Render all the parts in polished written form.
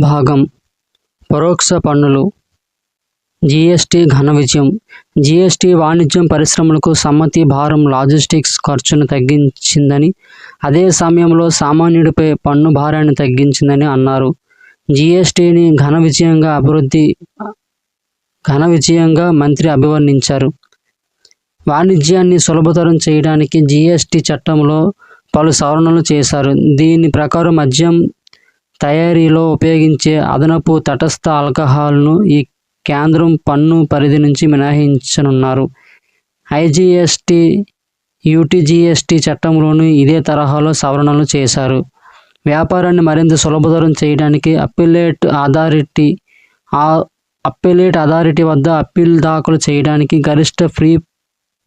భాగం పరోక్ష పన్నులు. జీఎస్టీ ఘన విజయం. జీఎస్టీ వాణిజ్యం, పరిశ్రమలకు సమ్మతి భారం, లాజిస్టిక్స్ ఖర్చును తగ్గించిందని, అదే సమయంలో సామాన్యుడిపై పన్ను భారాన్ని తగ్గించిందని అన్నారు. జీఎస్టీని ఘన విజయంగా మంత్రి అభివర్ణించారు. వాణిజ్యాన్ని సులభతరం చేయడానికి జీఎస్టీ చట్టంలో పలు సవరణలు చేశారు. దీని ప్రకారం మద్యం తయారీలో ఉపయోగించే అదనపు తటస్థ ఆల్కహాల్ను ఈ కేంద్రం పన్ను పరిధి నుంచి మినహాయించనున్నారు. ఐజీఎస్టీ, యూటీజీఎస్టీ చట్టంలోనూ ఇదే తరహాలో సవరణలు చేశారు. వ్యాపారాన్ని మరింత సులభతరం చేయడానికి అప్పీలేట్ అథారిటీ వద్ద అప్పీల్ దాఖలు చేయడానికి గరిష్ట ఫ్రీ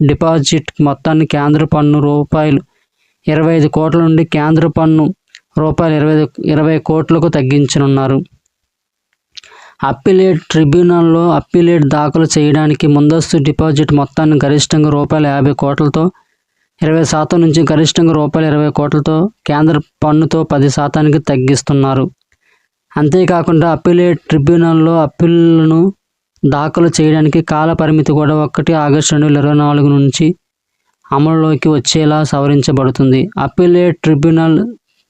డిపాజిట్ మొత్తాన్ని కేంద్ర పన్ను రూపాయలు 25 కోట్ల నుండి కేంద్ర పన్ను రూపాయలు 20 కోట్లకు తగ్గించనున్నారు. అప్పీలేట్ ట్రిబ్యునల్లో అప్పీలేట్ దాఖలు చేయడానికి ముందస్తు డిపాజిట్ మొత్తాన్ని గరిష్టంగా రూపాయలు 50 కోట్లతో 20% నుంచి గరిష్టంగా రూపాయలు 20 కోట్లతో కేంద్ర పన్నుతో 10% తగ్గిస్తున్నారు. అంతేకాకుండా అప్పీలేట్ ట్రిబ్యునల్లో అప్పీళ్లను దాఖలు చేయడానికి కాల పరిమితి కూడా 1 ఆగస్టు 2024 నుంచి అమలులోకి వచ్చేలా సవరించబడుతుంది. అప్పీలేట్ ట్రిబ్యునల్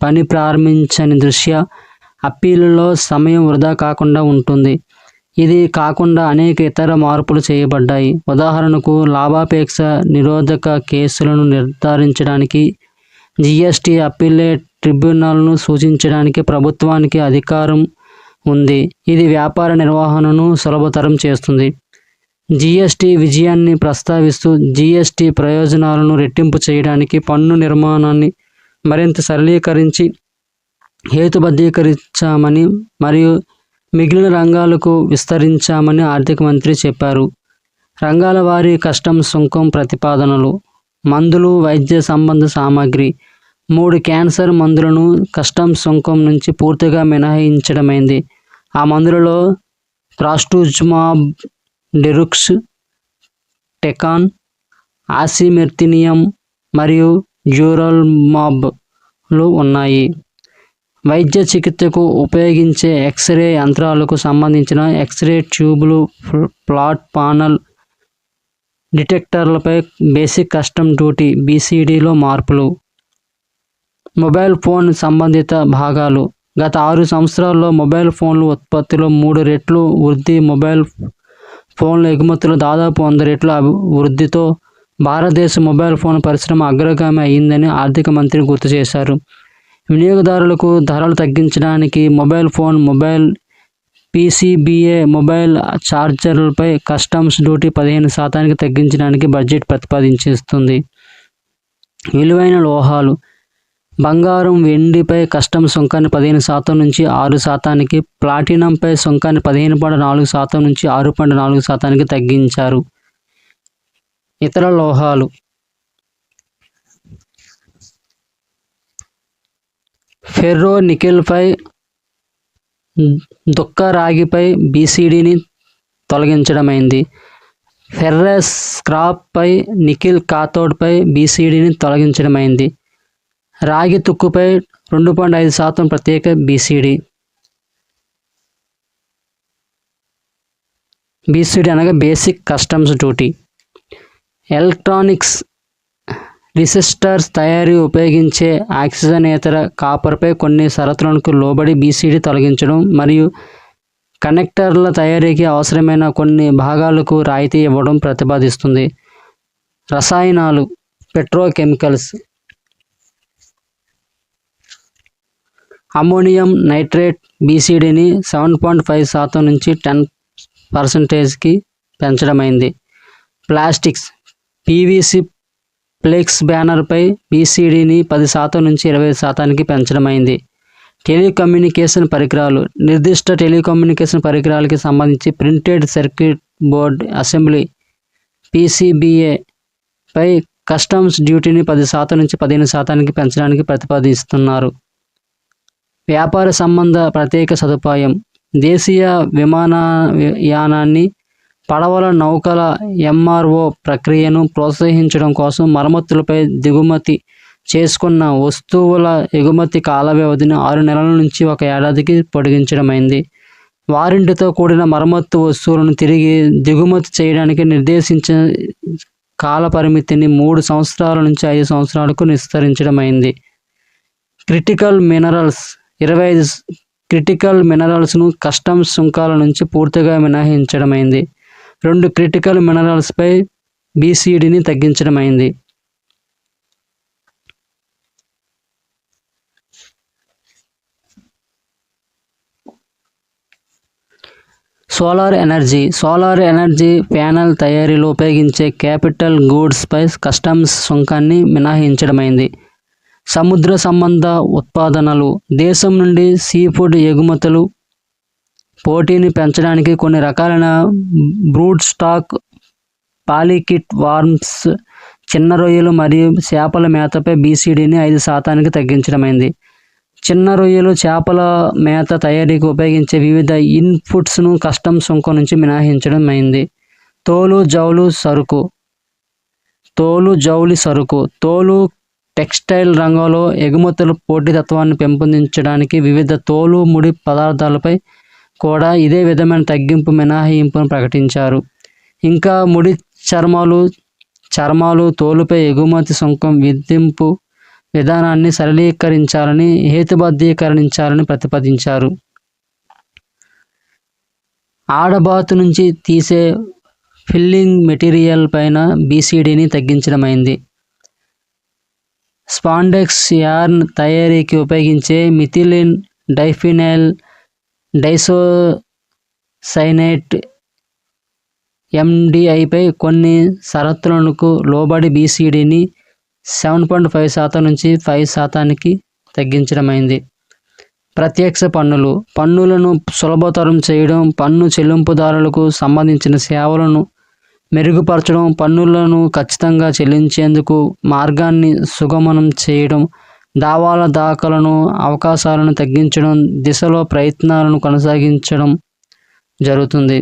పని ప్రారంభించని దృష్ట్యా అప్పీలులో సమయం వృధా కాకుండా ఉంటుంది. ఇది కాకుండా అనేక ఇతర మార్పులు చేయబడ్డాయి. ఉదాహరణకు, లాభాపేక్ష నిరోధక కేసులను నిర్ధారించడానికి జీఎస్టీ అప్పీలేట్ ట్రిబ్యునల్ను సూచించడానికి ప్రభుత్వానికి అధికారం ఉంది. ఇది వ్యాపార నిర్వహణను సులభతరం చేస్తుంది. జీఎస్టీ విజయాన్ని ప్రస్తావిస్తూ, జీఎస్టీ ప్రయోజనాలను రెట్టింపు చేయడానికి పన్ను నిర్మాణాన్ని మరింత సరళీకరించి హేతుబద్ధీకరించామని మరియు మిగిలిన రంగాలకు విస్తరించామని ఆర్థిక మంత్రి చెప్పారు. రంగాల వారీ కస్టమ్స్ సుంకం ప్రతిపాదనలు. మందులు, వైద్య సంబంధ సామాగ్రి. 3 క్యాన్సర్ మందులను కస్టమ్స్ సుంకం నుంచి పూర్తిగా మినహాయించడమైంది. ఆ మందులలో ట్రాస్టూజుమాబ్, డెరుక్స్, టెకాన్, ఆసిమెర్తినియం మరియు జ్యూరల్మాబ్లు ఉన్నాయి. వైద్య చికిత్సకు ఉపయోగించే ఎక్స్రే యంత్రాలకు సంబంధించిన ఎక్స్రే ట్యూబులు, ఫ్లాట్ పానల్ డిటెక్టర్లపై బేసిక్ కస్టమ్ డ్యూటీ (BCDలో మార్పులు). మొబైల్ ఫోన్ సంబంధిత భాగాలు. గత 6 సంవత్సరాల్లో మొబైల్ ఫోన్ల ఉత్పత్తిలో 3 రెట్లు వృద్ధి. మొబైల్ ఫోన్ల ఎగుమతులు దాదాపు 100 రెట్ల వృద్ధితో భారతదేశ మొబైల్ ఫోన్ పరిశ్రమ అగ్రగామి అయిందని ఆర్థిక మంత్రి గుర్తు చేశారు. వినియోగదారులకు ధరలు తగ్గించడానికి మొబైల్ PCBA మొబైల్ ఛార్జర్లపై కస్టమ్స్ డ్యూటీ 15% తగ్గించడానికి బడ్జెట్ ప్రతిపాదించింది. విలువైన లోహాలు. బంగారం, వెండిపై కస్టమ్స్ సుంకాన్ని 15% నుంచి 6%కి, ప్లాటినంపై సుంకాన్ని 15.4% నుంచి 6.4%కి తగ్గించారు. ఇతర లోహాలు. ఫెర్రో నికెల్పై, దుక్క రాగిపై BCDని తొలగించడమైంది. ఫెర్రస్ స్క్రాప్పై, నికెల్ కాథోడ్పై BCDని తొలగించడమైంది. రాగి తుక్కుపై 2.5% ప్రత్యేక BCD అనగా basic customs duty. Electronics resistors తయారీ ఉపయోగించే ఆక్సిజనేతర కాపర్పై కొన్ని షరతులకు లోబడి BCD తొలగించడం మరియు కనెక్టర్ల తయారీకి అవసరమైన కొన్ని భాగాలకు రాయితీ ఇవ్వడం ప్రతిపాదిస్తుంది. రసాయనాలు, పెట్రోకెమికల్స్. అమ్మోనియం నైట్రేట్ BCDని 7.5% నుంచి 10%కి పెంచడమైంది. ప్లాస్టిక్స్. PVC ఫ్లెక్స్ బ్యానర్పై BCDని 10% నుంచి 20%కి పెంచడమైంది. టెలికమ్యూనికేషన్ పరికరాలు. నిర్దిష్ట టెలికమ్యూనికేషన్ పరికరాలకి సంబంధించి printed circuit board assembly PCBA పై కస్టమ్స్ డ్యూటీని 10% నుంచి 15%కి పెంచడానికి ప్రతిపాదిస్తున్నారు. వ్యాపార సంబంధ ప్రత్యేక సదుపాయం. దేశీయ విమానయానాన్ని, పడవల, నౌకల MRO ప్రక్రియను ప్రోత్సహించడం కోసం మరమ్మతులపై దిగుమతి చేసుకున్న వస్తువుల ఎగుమతి కాల వ్యవధిని 6 నెలల నుంచి 1 ఏడాదికి పొడిగించడమైంది. వారంటీతో కూడిన మరమ్మత్తు వస్తువులను తిరిగి దిగుమతి చేయడానికి నిర్దేశించిన కాల పరిమితిని 3 సంవత్సరాల నుంచి 5 సంవత్సరాలకు విస్తరించడమైంది. క్రిటికల్ మినరల్స్ 25 క్రిటికల్ మినరల్స్ను కస్టమ్స్ సుంకాల నుంచి పూర్తిగా మినహాయించడమైంది. 2 క్రిటికల్ మినరల్స్పై బీసీడీని తగ్గించడమైంది. సోలార్ ఎనర్జీ ప్యానెల్ తయారీలో ఉపయోగించే క్యాపిటల్ గూడ్స్పై కస్టమ్స్ సుంకాన్ని మినహాయించడమైంది. సముద్ర సంబంధ ఉత్పాదనలు దేశం నుండి సీఫుడ్ ఎగుమతులు పోటీని పెంచడానికి కొన్ని రకాలైన బ్రూడ్ స్టాక్, పాలికిట్ వార్మ్స్, చిన్న రొయ్యలు మరియు చేపల మేతపై బీసీడీని 5% తగ్గించడమైంది. చిన్న రొయ్యలు, చేపల మేత తయారీకి ఉపయోగించే వివిధ ఇన్పుట్స్ను కస్టమ్స్ సుంకం నుంచి మినహాయించడమైంది. తోలు జౌలి సరుకు తోలు టెక్స్టైల్ రంగంలో ఎగుమతుల పోటీతత్వాన్ని పెంపొందించడానికి వివిధ తోలు ముడి పదార్థాలపై కూడా ఇదే విధమైన తగ్గింపు మినహాయింపును ప్రకటించారు. ఇంకా ముడి చర్మాలు తోలుపై ఎగుమతి సుంకం విధింపు విధానాన్ని సరళీకరించాలని హేతుబద్ధీకరించాలని ప్రతిపాదించారు. ఆడబాతు నుంచి తీసే ఫిల్లింగ్ మెటీరియల్ పైన బీసీడీని తగ్గించడమైంది. స్పాండెక్స్ యార్న్ తయారీకి ఉపయోగించే మిథిలిన్ డైఫినైల్ డైసోసైనేట్ ఎండిఐపై కొన్ని షరతులకు లోబడి బీసీడీని 7.5% నుంచి 5% తగ్గించడమైంది. ప్రత్యక్ష పన్నులను సులభతరం చేయడం, పన్ను చెల్లింపుదారులకు సంబంధించిన సేవలను మెరుగుపరచడం, పన్నులను ఖచ్చితంగా చెల్లించేందుకు మార్గాన్ని సుగమనం చేయడం, దావాల దాఖలను అవకాశాలను తగ్గించడం దిశలో ప్రయత్నాలను కొనసాగించడం జరుగుతుంది.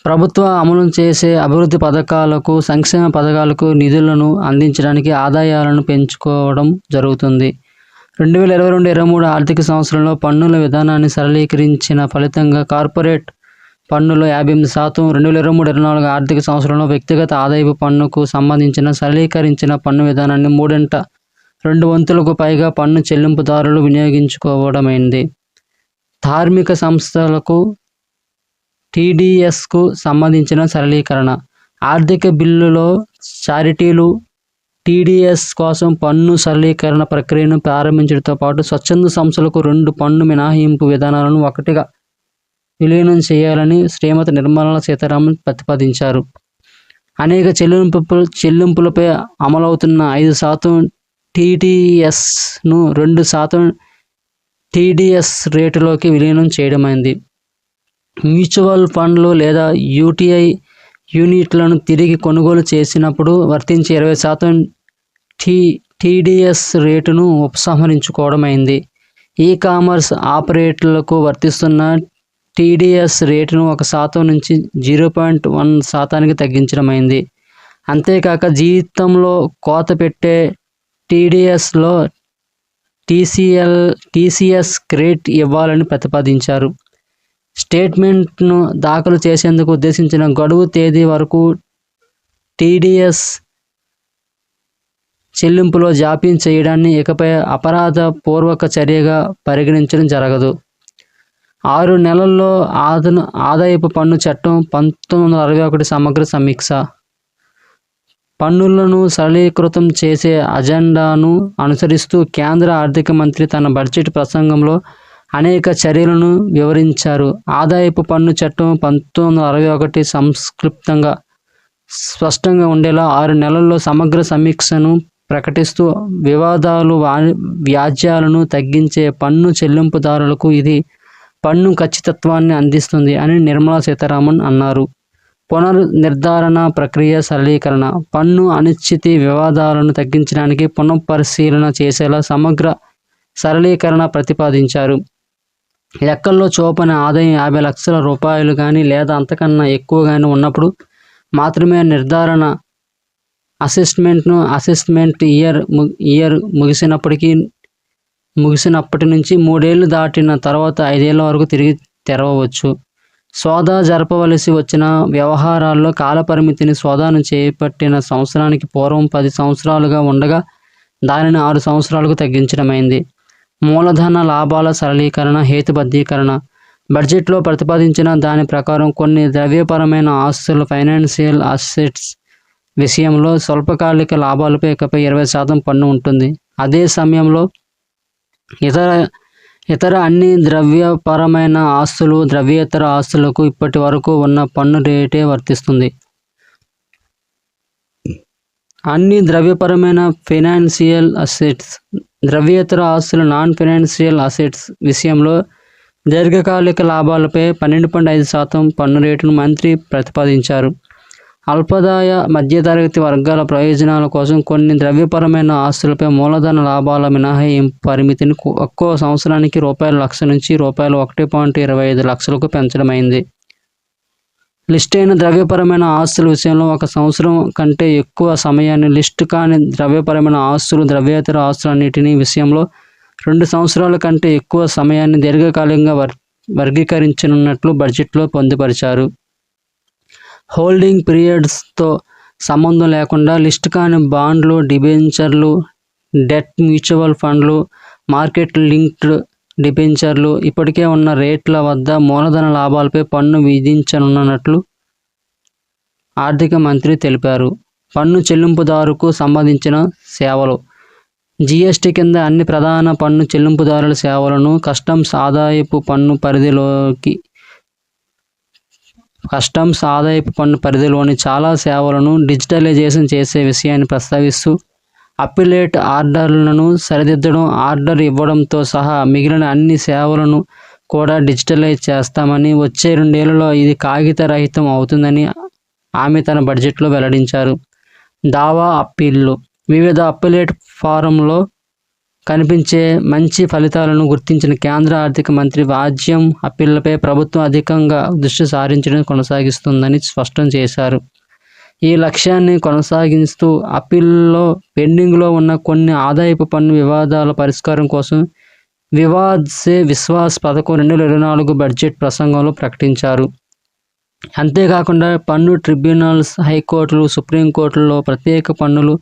ప్రభుత్వం అమలు చేసే అభివృద్ధి పథకాలకు, సంక్షేమ పథకాలకు నిధులను అందించడానికి ఆదాయాలను పెంచుకోవడం జరుగుతుంది. 2022-23 ఆర్థిక సంవత్సరంలో పన్నుల విధానాన్ని సరళీకరించిన ఫలితంగా కార్పొరేట్ పన్నులో 58%, 2023-24 ఆర్థిక సంవత్సరంలో వ్యక్తిగత ఆదాయపు పన్నుకు సంబంధించిన సరళీకరించిన పన్ను విధానాన్ని 2 వంతులకు పైగా పన్ను చెల్లింపుదారులు వినియోగించుకోవడమైంది. ధార్మిక సంస్థలకు టీడీఎస్కు సంబంధించిన సరళీకరణ. ఆర్థిక బిల్లులో చారిటీలు టీడీఎస్ కోసం పన్ను సరళీకరణ ప్రక్రియను ప్రారంభించడంతో పాటు స్వచ్ఛంద సంస్థలకు 2 పన్ను మినహాయింపు విధానాలను ఒకటిగా విలీనం చేయాలని శ్రీమతి నిర్మలా సీతారామన్ ప్రతిపాదించారు. అనేక చెల్లింపులపై అమలవుతున్న 5% టీడీఎస్ను 2% టీడీఎస్ రేటులోకి విలీనం చేయడమైంది. మ్యూచువల్ ఫండ్లు లేదా యూటీఐ యూనిట్లను తిరిగి కొనుగోలు చేసినప్పుడు వర్తించే 20% టీడీఎస్ రేటును ఉపసంహరించుకోవడమైంది. ఈ-కామర్స్ ఆపరేటర్లకు వర్తిస్తున్న టీడీఎస్ రేటును 1% నుంచి 0.1%కి తగ్గించడమైంది. అంతేకాక జీతంలో కోత పెట్టే టీడీఎస్లో టీసీఎస్ క్రెడిట్ ఇవ్వాలని ప్రతిపాదించారు. స్టేట్మెంట్ను దాఖలు చేసేందుకు ఉద్దేశించిన గడువు తేదీ వరకు టీడీఎస్ చెల్లింపులో జాప్యం చేయడాన్ని ఇకపై అపరాధ పూర్వక చర్యగా పరిగణించడం జరగదు. 6 నెలల్లో ఆదాయపు పన్ను చట్టం 1961 సమగ్ర సమీక్ష. పన్నులను సరళీకృతం చేసే అజెండాను అనుసరిస్తూ కేంద్ర ఆర్థిక మంత్రి తన బడ్జెట్ ప్రసంగంలో అనేక చర్యలను వివరించారు. ఆదాయపు పన్ను చట్టం 1961 సంక్షిప్తంగా స్పష్టంగా ఉండేలా 6 నెలల్లో సమగ్ర సమీక్షను ప్రకటిస్తూ వివాదాలు, వ్యాజ్యాలను తగ్గించే పన్ను చెల్లింపుదారులకు ఇది పన్ను ఖచ్చితత్వాన్ని అందిస్తుంది అని నిర్మలా సీతారామన్ అన్నారు. పునర్నిర్ధారణ ప్రక్రియ సరళీకరణ. పన్ను అనిశ్చితి వివాదాలను తగ్గించడానికి పునఃపరిశీలన చేసేలా సమగ్ర సరళీకరణ ప్రతిపాదించారు. లెక్కల్లో చూపని ఆదాయం 50 లక్షల రూపాయలు కానీ లేదా అంతకన్నా ఎక్కువ కానీ ఉన్నప్పుడు మాత్రమే నిర్ధారణ అసెస్మెంట్ ఇయర్ ముగిసినప్పటి నుంచి 3 ఏళ్లు దాటిన తర్వాత 5 ఏళ్ల వరకు తిరిగి తెరవవచ్చు. సోదా జరపవలసి వచ్చిన వ్యవహారాల్లో కాలపరిమితిని సోదాను చేపట్టిన సంవత్సరానికి పూర్వం 10 సంవత్సరాలుగా ఉండగా దానిని 6 సంవత్సరాలకు తగ్గించడమైంది. మూలధన లాభాల సరళీకరణ, హేతుబద్ధీకరణ. బడ్జెట్లో ప్రతిపాదించిన దాని ప్రకారం కొన్ని ద్రవ్యపరమైన ఆస్తులు ఫైనాన్షియల్ అసెట్స్ విషయంలో స్వల్పకాలిక లాభాలపై ఇకపై 20% పన్ను ఉంటుంది. అదే సమయంలో ఇతర అన్ని ద్రవ్యపరమైన ఆస్తులు, ద్రవ్యేతర ఆస్తులకు ఇప్పటి వరకు ఉన్న పన్ను రేటే వర్తిస్తుంది. అన్ని ద్రవ్యపరమైన ఫైనాన్షియల్ అసెట్స్, ద్రవ్యేతర ఆస్తులు నాన్ ఫైనాన్షియల్ అసెట్స్ విషయంలో దీర్ఘకాలిక లాభాలపై 12.5% పన్ను రేటును మంత్రి ప్రతిపాదించారు. అల్పాదాయ మధ్యతరగతి వర్గాల ప్రయోజనాల కోసం కొన్ని ద్రవ్యపరమైన ఆస్తులపై మూలధన లాభాల మినహాయింపు పరిమితిని ఒక్కో సంవత్సరానికి ₹1,00,000 నుంచి ₹1.25 లక్షలకు పెంచడమైంది. లిస్ట్ అయిన ద్రవ్యపరమైన ఆస్తుల విషయంలో 1 సంవత్సరం కంటే ఎక్కువ సమయాన్ని, లిస్ట్ కాని ద్రవ్యపరమైన ఆస్తులు, ద్రవ్యేతర ఆస్తులన్నిటినీ విషయంలో 2 సంవత్సరాల కంటే ఎక్కువ సమయాన్ని దీర్ఘకాలికంగా వర్గీకరించనున్నట్లు బడ్జెట్లో పొందుపరిచారు. హోల్డింగ్ పీరియడ్స్తో సంబంధం లేకుండా లిస్ట్ కాని బాండ్లు, డిబెంచర్లు, డెట్ మ్యూచువల్ ఫండ్లు, మార్కెట్ లింక్డ్ డిబెంచర్లు ఇప్పటికే ఉన్న రేట్ల వద్ద మూలధన లాభాలపై పన్ను విధించనున్నట్లు ఆర్థిక మంత్రి తెలిపారు. పన్ను చెల్లింపుదారుకు సంబంధించిన సేవలు. జీఎస్టీ కింద అన్ని ప్రధాన పన్ను చెల్లింపుదారుల సేవలను కస్టమ్స్ ఆదాయపు పన్ను పరిధిలోని చాలా సేవలను డిజిటలైజేషన్ చేసే విషయాన్ని ప్రస్తావిస్తూ అప్పిలేట్ ఆర్డర్లను సరిదిద్దడం, ఆర్డర్ ఇవ్వడంతో సహా మిగిలిన అన్ని సేవలను కూడా డిజిటలైజ్ చేస్తామని, వచ్చే 2 ఏళ్లలో ఇది కాగిత రహితం అవుతుందని ఆమె తన బడ్జెట్లో వెల్లడించారు. దావా అప్పీళ్లు. వివిధ అప్పిలేట్ ఫారంలో కనిపించే మంచి ఫలితాలను గుర్తించిన కేంద్ర ఆర్థిక మంత్రి వాజ్యం అప్పీళ్లపై ప్రభుత్వం అధికంగా దృష్టి సారించడం కొనసాగిస్తుందని స్పష్టం చేశారు. ఈ లక్ష్యాన్ని కొనసాగిస్తూ అప్పీల్లో పెండింగ్లో ఉన్న కొన్ని ఆదాయపు పన్ను వివాదాల పరిష్కారం కోసం వివాద్ సే విశ్వాస్ పథకం 2024 బడ్జెట్ ప్రసంగంలో ప్రకటించారు. అంతేకాకుండా పన్ను ట్రిబ్యునల్స్, హైకోర్టులు, సుప్రీంకోర్టులలో ప్రత్యేక పన్నులు,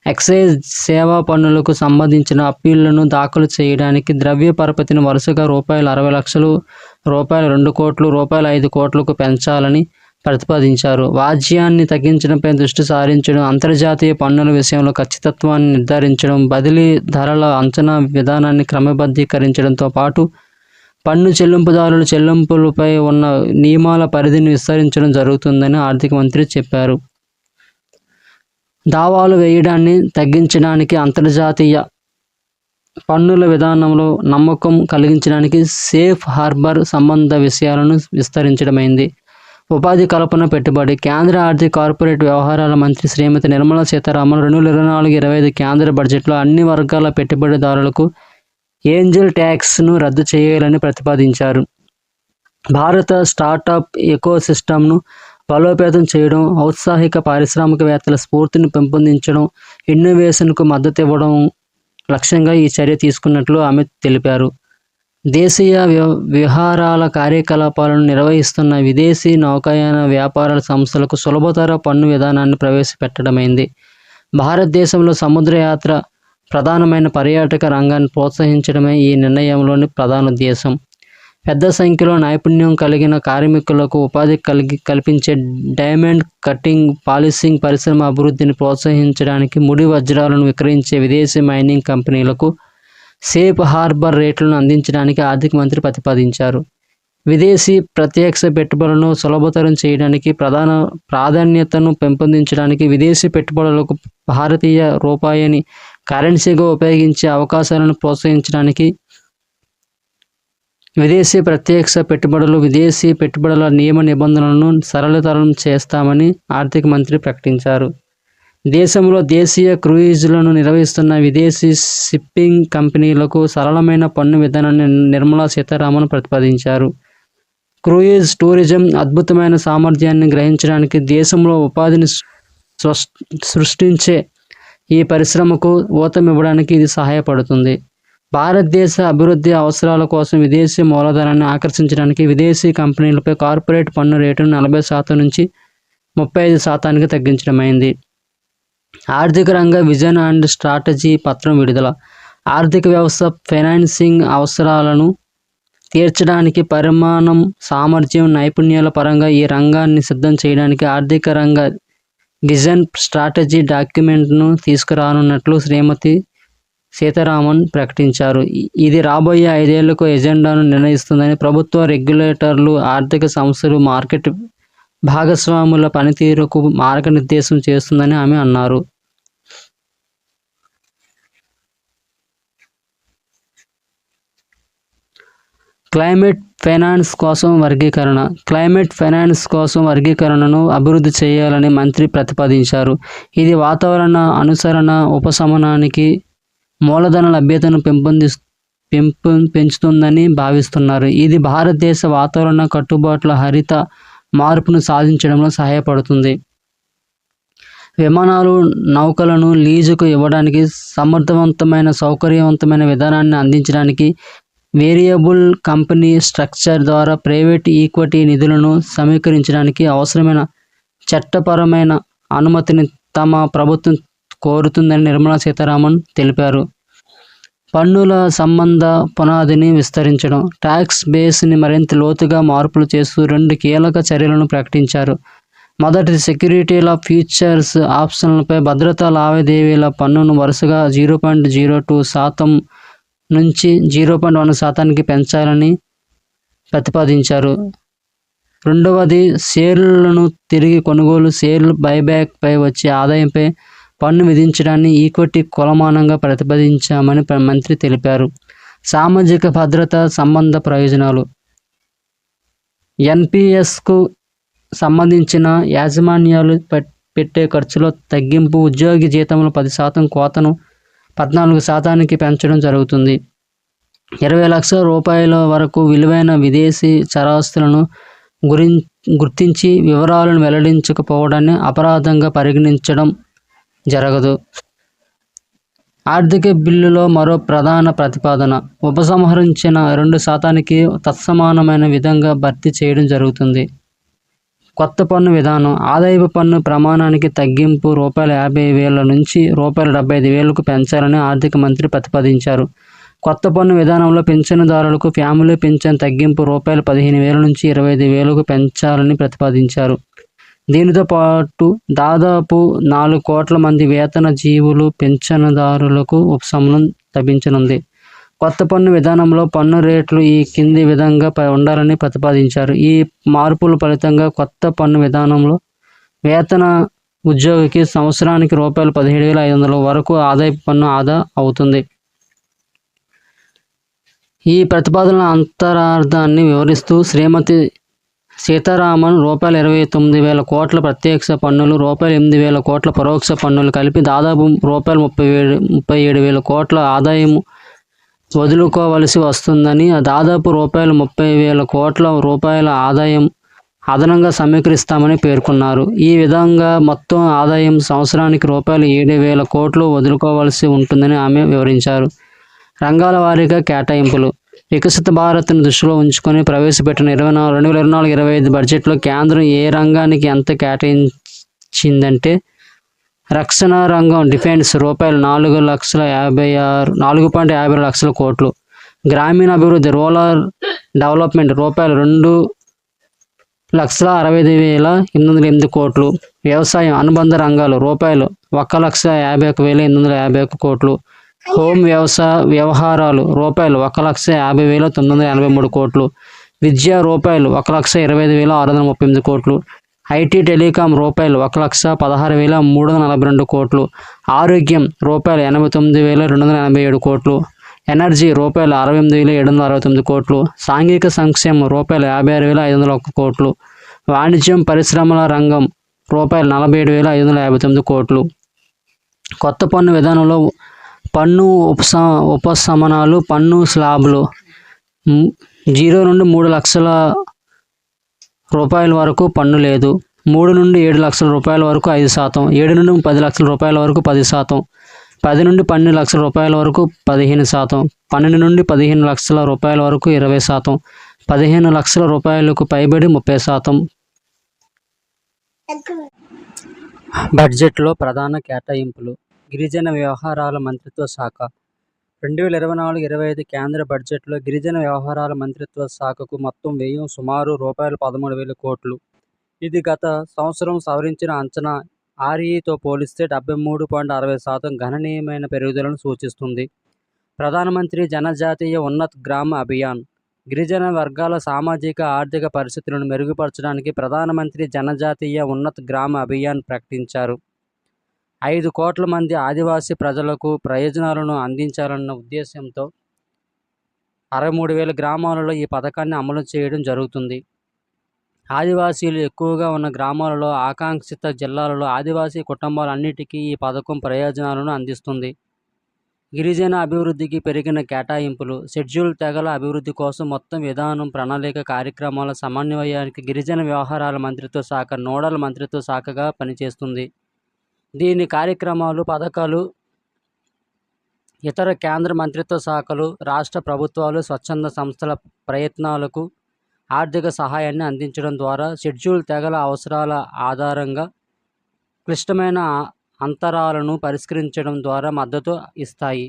ఎక్సైజ్, సేవా పన్నులకు సంబంధించిన అప్పీళ్లను దాఖలు చేయడానికి ద్రవ్య పరపతిని వరుసగా ₹60 లక్షలు, ₹2 కోట్లు, ₹5 కోట్లకు పెంచాలని ప్రతిపాదించారు. వాజ్యాన్ని తగ్గించడంపై దృష్టి సారించడం, అంతర్జాతీయ పన్నుల విషయంలో ఖచ్చితత్వాన్ని నిర్ధారించడం, బదిలీ ధరల అంచనా విధానాన్ని క్రమబద్ధీకరించడంతో పాటు పన్ను చెల్లింపుదారుల చెల్లింపులపై ఉన్న నియమాల పరిధిని విస్తరించడం జరుగుతుందని ఆర్థిక మంత్రి చెప్పారు. దావాలు వేయడాన్ని తగ్గించడానికి, అంతర్జాతీయ పన్నుల విధానంలో నమ్మకం కలిగించడానికి సేఫ్ హార్బర్ సంబంధ విషయాలను విస్తరించడమైంది. ఉపాధి కల్పన, పెట్టుబడి. కేంద్ర ఆర్థిక కార్పొరేట్ వ్యవహారాల మంత్రి శ్రీమతి నిర్మలా సీతారామన్ 2024-25 కేంద్ర బడ్జెట్లో అన్ని వర్గాల పెట్టుబడిదారులకు ఏంజల్ ట్యాక్స్ను రద్దు చేయాలని ప్రతిపాదించారు. భారత స్టార్టప్ ఎకోసిస్టమ్ను బలోపేతం చేయడం, ఔత్సాహిక పారిశ్రామికవేత్తల స్ఫూర్తిని పెంపొందించడం, ఇన్నోవేషన్కు మద్దతు ఇవ్వడం లక్ష్యంగా ఈ చర్య తీసుకున్నట్లు ఆమె తెలిపారు. దేశీయ విహారాల కార్యకలాపాలను నిర్వహిస్తున్న విదేశీ నౌకాయాన వ్యాపారాల సంస్థలకు సులభతర పన్ను విధానాన్ని ప్రవేశపెట్టడమైంది. భారతదేశంలో సముద్రయాత్ర ప్రధానమైన పర్యాటక రంగాన్ని ప్రోత్సహించడమే ఈ నిర్ణయంలోని ప్రధాన ఉద్దేశం. పెద్ద సంఖ్యలో నైపుణ్యం కలిగిన కార్మికులకు ఉపాధి కల్పించే డైమండ్ కటింగ్, పాలిషింగ్ పరిశ్రమ అభివృద్ధిని ప్రోత్సహించడానికి ముడి వజ్రాలను విక్రయించే విదేశీ మైనింగ్ కంపెనీలకు సేఫ్ హార్బర్ రేట్లను అందించడానికి ఆర్థిక మంత్రి ప్రతిపాదించారు. విదేశీ ప్రత్యక్ష పెట్టుబడులను సులభతరం చేయడానికి, ప్రాధాన్యతను పెంపొందించడానికి, విదేశీ పెట్టుబడులకు భారతీయ రూపాయిని కరెన్సీగా ఉపయోగించే అవకాశాలను ప్రోత్సహించడానికి, విదేశీ ప్రత్యక్ష పెట్టుబడుల నియమ నిబంధనలను సరళతరం చేస్తామని ఆర్థిక మంత్రి ప్రకటించారు. దేశంలో దేశీయ క్రూయిజ్లను నిర్వహిస్తున్న విదేశీ షిప్పింగ్ కంపెనీలకు సరళమైన పన్ను విధానాన్ని నిర్మలా సీతారామన్ ప్రతిపాదించారు. క్రూయిజ్ టూరిజం అద్భుతమైన సామర్థ్యాన్ని గ్రహించడానికి, దేశంలో ఉపాధిని సృష్టించే ఈ పరిశ్రమకు ఊతమివ్వడానికి ఇది సహాయపడుతుంది. భారతదేశ అభివృద్ధి అవసరాల కోసం విదేశీ మూలధనాన్ని ఆకర్షించడానికి విదేశీ కంపెనీలపై కార్పొరేట్ పన్ను రేటును 40% నుంచి 35% తగ్గించడమైంది. ఆర్థిక రంగ విజన్ అండ్ స్ట్రాటజీ పత్రం విడుదల. ఆర్థిక వ్యవస్థ ఫైనాన్సింగ్ అవసరాలను తీర్చడానికి పరిమాణం, సామర్థ్యం, నైపుణ్యాల పరంగా ఈ రంగాన్ని సిద్ధం చేయడానికి ఆర్థిక రంగ విజన్ స్ట్రాటజీ డాక్యుమెంట్ను తీసుకురానున్నట్లు శ్రీమతి సీతారామన్ ప్రకటించారు. ఇది రాబోయే 5 ఏళ్లకు ఎజెండాను నిర్ణయిస్తుందని, ప్రభుత్వ, రెగ్యులేటర్లు, ఆర్థిక సంస్థలు, మార్కెట్ భాగస్వాముల పనితీరుకు మార్గనిర్దేశం చేస్తుందని ఆమె అన్నారు. క్లైమేట్ ఫైనాన్స్ కోసం వర్గీకరణ. క్లైమేట్ ఫైనాన్స్ కోసం వర్గీకరణను అభివృద్ధి చేయాలని మంత్రి ప్రతిపాదించారు. ఇది వాతావరణ అనుసరణ ఉపశమనానికి మూలధన లభ్యతను పెంచుతుందని భావిస్తున్నారు. ఇది భారతదేశ వాతావరణ కట్టుబాట్ల హరిత మార్పును సాధించడంలో సహాయపడుతుంది. విమానాలు, నౌకలను లీజుకు ఇవ్వడానికి సమర్థవంతమైన, సౌకర్యవంతమైన విధానాన్ని అందించడానికి వేరియబుల్ కంపెనీ స్ట్రక్చర్ ద్వారా ప్రైవేట్ ఈక్విటీ నిధులను సమీకరించడానికి అవసరమైన చట్టపరమైన అనుమతిని తమ ప్రభుత్వం కోరుతుందని నిర్మలా సీతారామన్ తెలిపారు. పన్నుల సంబంధ పునాదిని విస్తరించడం. ట్యాక్స్ బేస్ని మరింత లోతుగా మార్పులు చేస్తూ 2 కీలక చర్యలను ప్రకటించారు. మొదటిది, సెక్యూరిటీల ఫ్యూచర్స్ ఆప్షన్లపై భద్రతా లావాదేవీల పన్నును వరుసగా 0.02% నుంచి 0.1% పెంచాలని ప్రతిపాదించారు. రెండవది, షేర్లను తిరిగి కొనుగోలు, షేర్లు బైబ్యాక్పై వచ్చే ఆదాయంపై పన్ను విధించడాన్ని ఈక్విటీ కొలమానంగా ప్రతిపాదించామని మంత్రి తెలిపారు. సామాజిక భద్రత సంబంధ ప్రయోజనాలు. ఎన్పిఎస్కు సంబంధించిన యాజమాన్యాలు పెట్టే ఖర్చులో తగ్గింపు, ఉద్యోగి జీతంలో 10% కోతను 14% పెంచడం జరుగుతుంది. 20 లక్షల రూపాయల వరకు విలువైన విదేశీ చరాస్తులను గుర్తించి వివరాలను వెల్లడించకపోవడాన్ని అపరాధంగా పరిగణించడం జరగదు. ఆర్థిక బిల్లులో మరో ప్రధాన ప్రతిపాదన, ఉపసంహరించిన 2%కి తత్సమానమైన విధంగా భర్తీ చేయడం జరుగుతుంది. కొత్త పన్ను విధానం. ఆదాయపు పన్ను ప్రమాణానికి తగ్గింపు ₹50,000 నుంచి ₹75,000కు పెంచాలని ఆర్థిక మంత్రి ప్రతిపాదించారు. కొత్త పన్ను విధానంలో పింఛనుదారులకు ఫ్యామిలీ పింఛన్ తగ్గింపు ₹15,000 నుంచి ₹25,000కు పెంచాలని ప్రతిపాదించారు. దీనితో పాటు దాదాపు 4 కోట్ల మంది వేతన జీవులు పింఛనుదారులకు ఉపశమనం లభించనుంది. కొత్త పన్ను విధానంలో పన్ను రేట్లు ఈ కింది విధంగా ఉండాలని ప్రతిపాదించారు. ఈ మార్పుల ఫలితంగా కొత్త పన్ను విధానంలో వేతన ఉద్యోగికి సంవత్సరానికి ₹17,500 వరకు ఆదాయపు పన్ను ఆదా అవుతుంది. ఈ ప్రతిపాదనల అంతరార్థాన్ని వివరిస్తూ శ్రీమతి సీతారామన్ ₹29,000 కోట్ల ప్రత్యక్ష పన్నులు, ₹8,000 కోట్ల పరోక్ష పన్నులు కలిపి దాదాపు ₹37,000 కోట్ల ఆదాయం వదులుకోవలసి వస్తుందని, దాదాపు ₹30,000 కోట్ల ఆదాయం అదనంగా సమీకరిస్తామని పేర్కొన్నారు. ఈ విధంగా మొత్తం ఆదాయం సంవత్సరానికి ₹7,000 కోట్లు వదులుకోవలసి ఉంటుందని ఆమె వివరించారు. రంగాల వారీగా కేటాయింపులు. వికసిత భారత్ను దృష్టిలో ఉంచుకొని ప్రవేశపెట్టిన 2024-25 బడ్జెట్లో కేంద్రం ఏ రంగానికి ఎంత కేటాయించిందంటే, రక్షణ రంగం డిఫెన్స్ ₹4,50,6 లక్షల కోట్లు, గ్రామీణ అభివృద్ధి రూరల్ డెవలప్మెంట్ ₹2,65,808 కోట్లు, వ్యవసాయం అనుబంధ రంగాలు ₹1,51,850 కోట్లు, హోం వ్యవహారాలు ₹1,50,983 కోట్లు, విద్య ₹1,25,638 కోట్లు, ఐటీ టెలికాం ₹1,16,342 కోట్లు, ఆరోగ్యం ₹89,287 కోట్లు, ఎనర్జీ ₹68,769 కోట్లు, సాంఘిక సంక్షేమం ₹56,501 కోట్లు, వాణిజ్యం పరిశ్రమల రంగం ₹47,559 కోట్లు. కొత్త పన్ను విధానంలో పన్ను ఉపశమనాలు. పన్ను స్లాబ్లు 0 నుండి 3 లక్షల రూపాయల వరకు పన్ను లేదు. 3 నుండి 7 లక్షల రూపాయల వరకు 5%, 7 నుండి 10 లక్షల రూపాయల వరకు 10%, 10 నుండి 12 లక్షల రూపాయల వరకు 15%, 12 నుండి 15 లక్షల రూపాయల వరకు 20%, 15 లక్షల రూపాయలకు పైబడి 30%. బడ్జెట్లో ప్రధాన కేటాయింపులు. గిరిజన వ్యవహారాల మంత్రిత్వ శాఖ 2024-25 కేంద్ర బడ్జెట్లో గిరిజన వ్యవహారాల మంత్రిత్వ శాఖకు మొత్తం వ్యయం సుమారు రూపాయలు 13,000 కోట్లు. ఇది గత సంవత్సరం సవరించిన అంచనా ఆర్ఈతో పోలిస్తే 73.60% గణనీయమైన పెరుగుదలను సూచిస్తుంది. ప్రధానమంత్రి జనజాతీయ ఉన్నత్ గ్రామ అభియాన్ గిరిజన వర్గాల సామాజిక ఆర్థిక పరిస్థితులను మెరుగుపరచడానికి ప్రధానమంత్రి జనజాతీయ ఉన్నత్ గ్రామ అభియాన్ ప్రకటించారు. 5 కోట్ల మంది ఆదివాసీ ప్రజలకు ప్రయోజనాలను అందించాలన్న ఉద్దేశంతో 63,000 గ్రామాలలో ఈ పథకాన్ని అమలు చేయడం జరుగుతుంది. ఆదివాసీలు ఎక్కువగా ఉన్న గ్రామాలలో, ఆకాంక్షిత జిల్లాలలో ఆదివాసీ కుటుంబాలన్నిటికీ ఈ పథకం ప్రయోజనాలను అందిస్తుంది. గిరిజన అభివృద్ధికి పెరిగిన కేటాయింపులు. షెడ్యూల్ తెగల అభివృద్ధి కోసం మొత్తం విధానం, ప్రణాళిక, కార్యక్రమాల సమన్వయానికి గిరిజన వ్యవహారాల మంత్రిత్వ శాఖ నోడల్ మంత్రిత్వ శాఖగా పనిచేస్తుంది. దీని కార్యక్రమాలు, పథకాలు ఇతర కేంద్ర మంత్రిత్వ శాఖలు, రాష్ట్ర ప్రభుత్వాలు, స్వచ్ఛంద సంస్థల ప్రయత్నాలకు ఆర్థిక సహాయాన్ని అందించడం ద్వారా షెడ్యూల్ తెగల అవసరాల ఆధారంగా క్లిష్టమైన అంతరాలను పరిష్కరించడం ద్వారా మద్దతు ఇస్తాయి.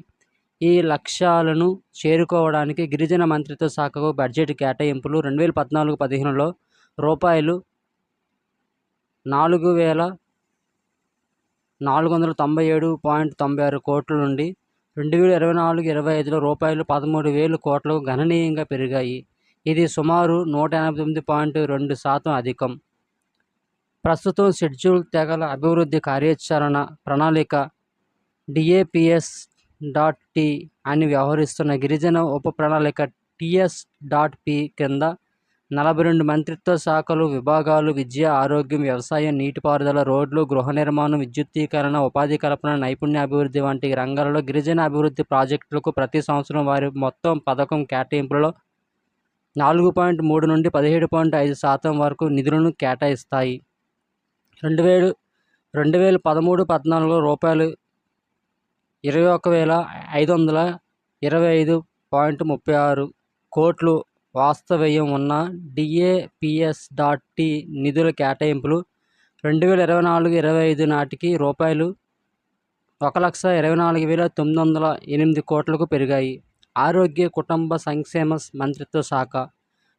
ఈ లక్ష్యాలను చేరుకోవడానికి గిరిజన మంత్రిత్వ శాఖకు బడ్జెట్ కేటాయింపులు 2014-15లో రూపాయలు 4,497.96 కోట్ల నుండి 2024-25లో రూపాయలు 13,000 కోట్లకు గణనీయంగా పెరిగాయి. ఇది సుమారు 189.2% అధికం. ప్రస్తుతం షెడ్యూల్ తెగల అభివృద్ధి కార్యాచరణ ప్రణాళిక DAPS.T అని వ్యవహరిస్తున్న గిరిజన ఉప ప్రణాళిక TS.P కింద 42 మంత్రిత్వ శాఖలు, విభాగాలు విద్య, ఆరోగ్యం, వ్యవసాయం, నీటిపారుదల, రోడ్లు, గృహ నిర్మాణం, విద్యుత్తీకరణ, ఉపాధి కల్పన, నైపుణ్యాభివృద్ధి వంటి రంగాలలో గిరిజన అభివృద్ధి ప్రాజెక్టులకు ప్రతి సంవత్సరం వారి మొత్తం పథకం కేటాయింపులలో 4.3 నుండి 17.5% వరకు నిధులను కేటాయిస్తాయి. 2013-14లో రూపాయలు 21,525.36 కోట్లు వాస్తవ వ్యయం ఉన్న DAPS.T నిధుల కేటాయింపులు 2024-25 నాటికి రూపాయలు 1,24,908 కోట్లకు పెరిగాయి. ఆరోగ్య, కుటుంబ సంక్షేమ మంత్రిత్వ శాఖ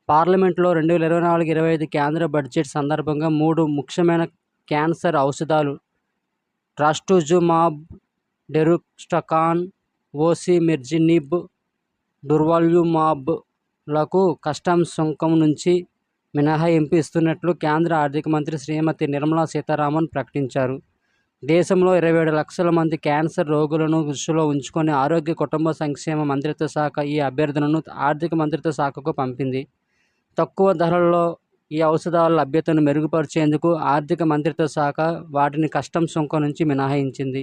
పార్లమెంట్లో 2024-25 కేంద్ర బడ్జెట్ సందర్భంగా 3 ముఖ్యమైన క్యాన్సర్ ఔషధాలు ట్రాస్టూజుమాబ్, డెరుక్స్టకాన్, ఓసిమెర్జినిబ్, డుర్వాల్యుమాబ్ లకు కస్టమ్స్ సుంకం నుంచి మినహాయింపు ఇస్తున్నట్లు కేంద్ర ఆర్థిక మంత్రి శ్రీమతి నిర్మలా సీతారామన్ ప్రకటించారు. దేశంలో 27 లక్షల మంది క్యాన్సర్ రోగులను దృష్టిలో ఉంచుకొని ఆరోగ్య, కుటుంబ సంక్షేమ మంత్రిత్వ శాఖ ఈ అభ్యర్థనను ఆర్థిక మంత్రిత్వ శాఖకు పంపింది. తక్కువ ధరల్లో ఈ ఔషధాల లభ్యతను మెరుగుపరిచేందుకు ఆర్థిక మంత్రిత్వ శాఖ వాటిని కస్టమ్స్ సుంకం నుంచి మినహాయించింది.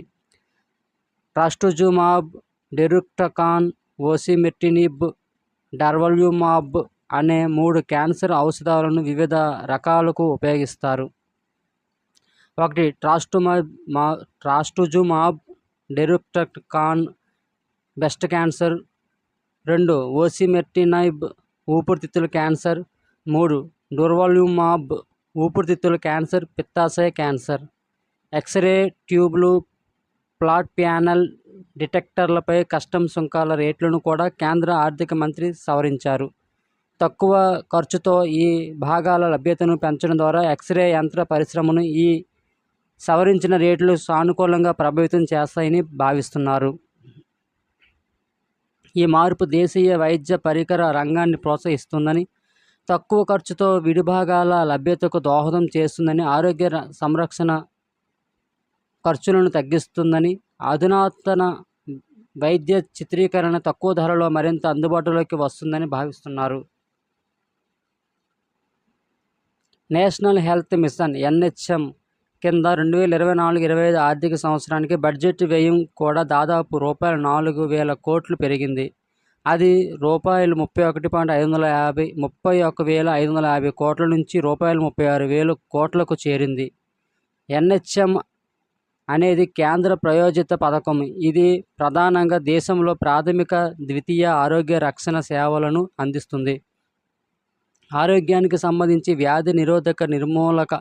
ట్రాస్టూజుమాబ్, డెరుక్టకాన్, ఓసిమెర్టినిబ్, డార్వల్యుమాబ్ అనే 3 క్యాన్సర్ ఔషధాలను వివిధ రకాలకు ఉపయోగిస్తారు. 1. Trastuzumab, deruxtecan breast cancer. 2. Osimertinib ఊపిరితిత్తుల క్యాన్సర్. 3. డుర్వాల్యుమాబ్ ఊపిరితిత్తుల క్యాన్సర్, పిత్తాశయ క్యాన్సర్. ఎక్స్రే ట్యూబ్లు, ప్లాట్ ప్యానెల్ డిటెక్టర్లపై కస్టమ్స్ సుంకాల రేట్లను కూడా కేంద్ర ఆర్థిక మంత్రి సవరించారు. తక్కువ ఖర్చుతో ఈ భాగాల లభ్యతను పెంచడం ద్వారా ఎక్స్రే యంత్ర పరిశ్రమను ఈ సవరించిన రేట్లు సానుకూలంగా ప్రభావితం చేస్తాయని భావిస్తున్నారు. ఈ మార్పు దేశీయ వైద్య పరికర రంగాన్ని ప్రోత్సహిస్తుందని, తక్కువ ఖర్చుతో విడిభాగాల లభ్యతకు దోహదం చేస్తుందని, ఆరోగ్య సంరక్షణ ఖర్చులను తగ్గిస్తుందని, అధునాతన వైద్య చిత్రీకరణ తక్కువ ధరలో మరింత అందుబాటులోకి వస్తుందని భావిస్తున్నారు. నేషనల్ హెల్త్ మిషన్ NHM కింద 2024-25 ఆర్థిక సంవత్సరానికి బడ్జెట్ వ్యయం కూడా దాదాపు రూపాయలు 4,000 కోట్లు పెరిగింది. అది రూపాయలు 31,550 కోట్ల నుంచి రూపాయలు 36,000 కోట్లకు చేరింది. ఎన్హెచ్ఎం అనేది కేంద్ర ప్రాయోజిత పథకం. ఇది ప్రధానంగా దేశంలో ప్రాథమిక, ద్వితీయ ఆరోగ్య రక్షణ సేవలను అందిస్తుంది. ఆరోగ్యానికి సంబంధించి వ్యాధి నిరోధక నిర్మూలక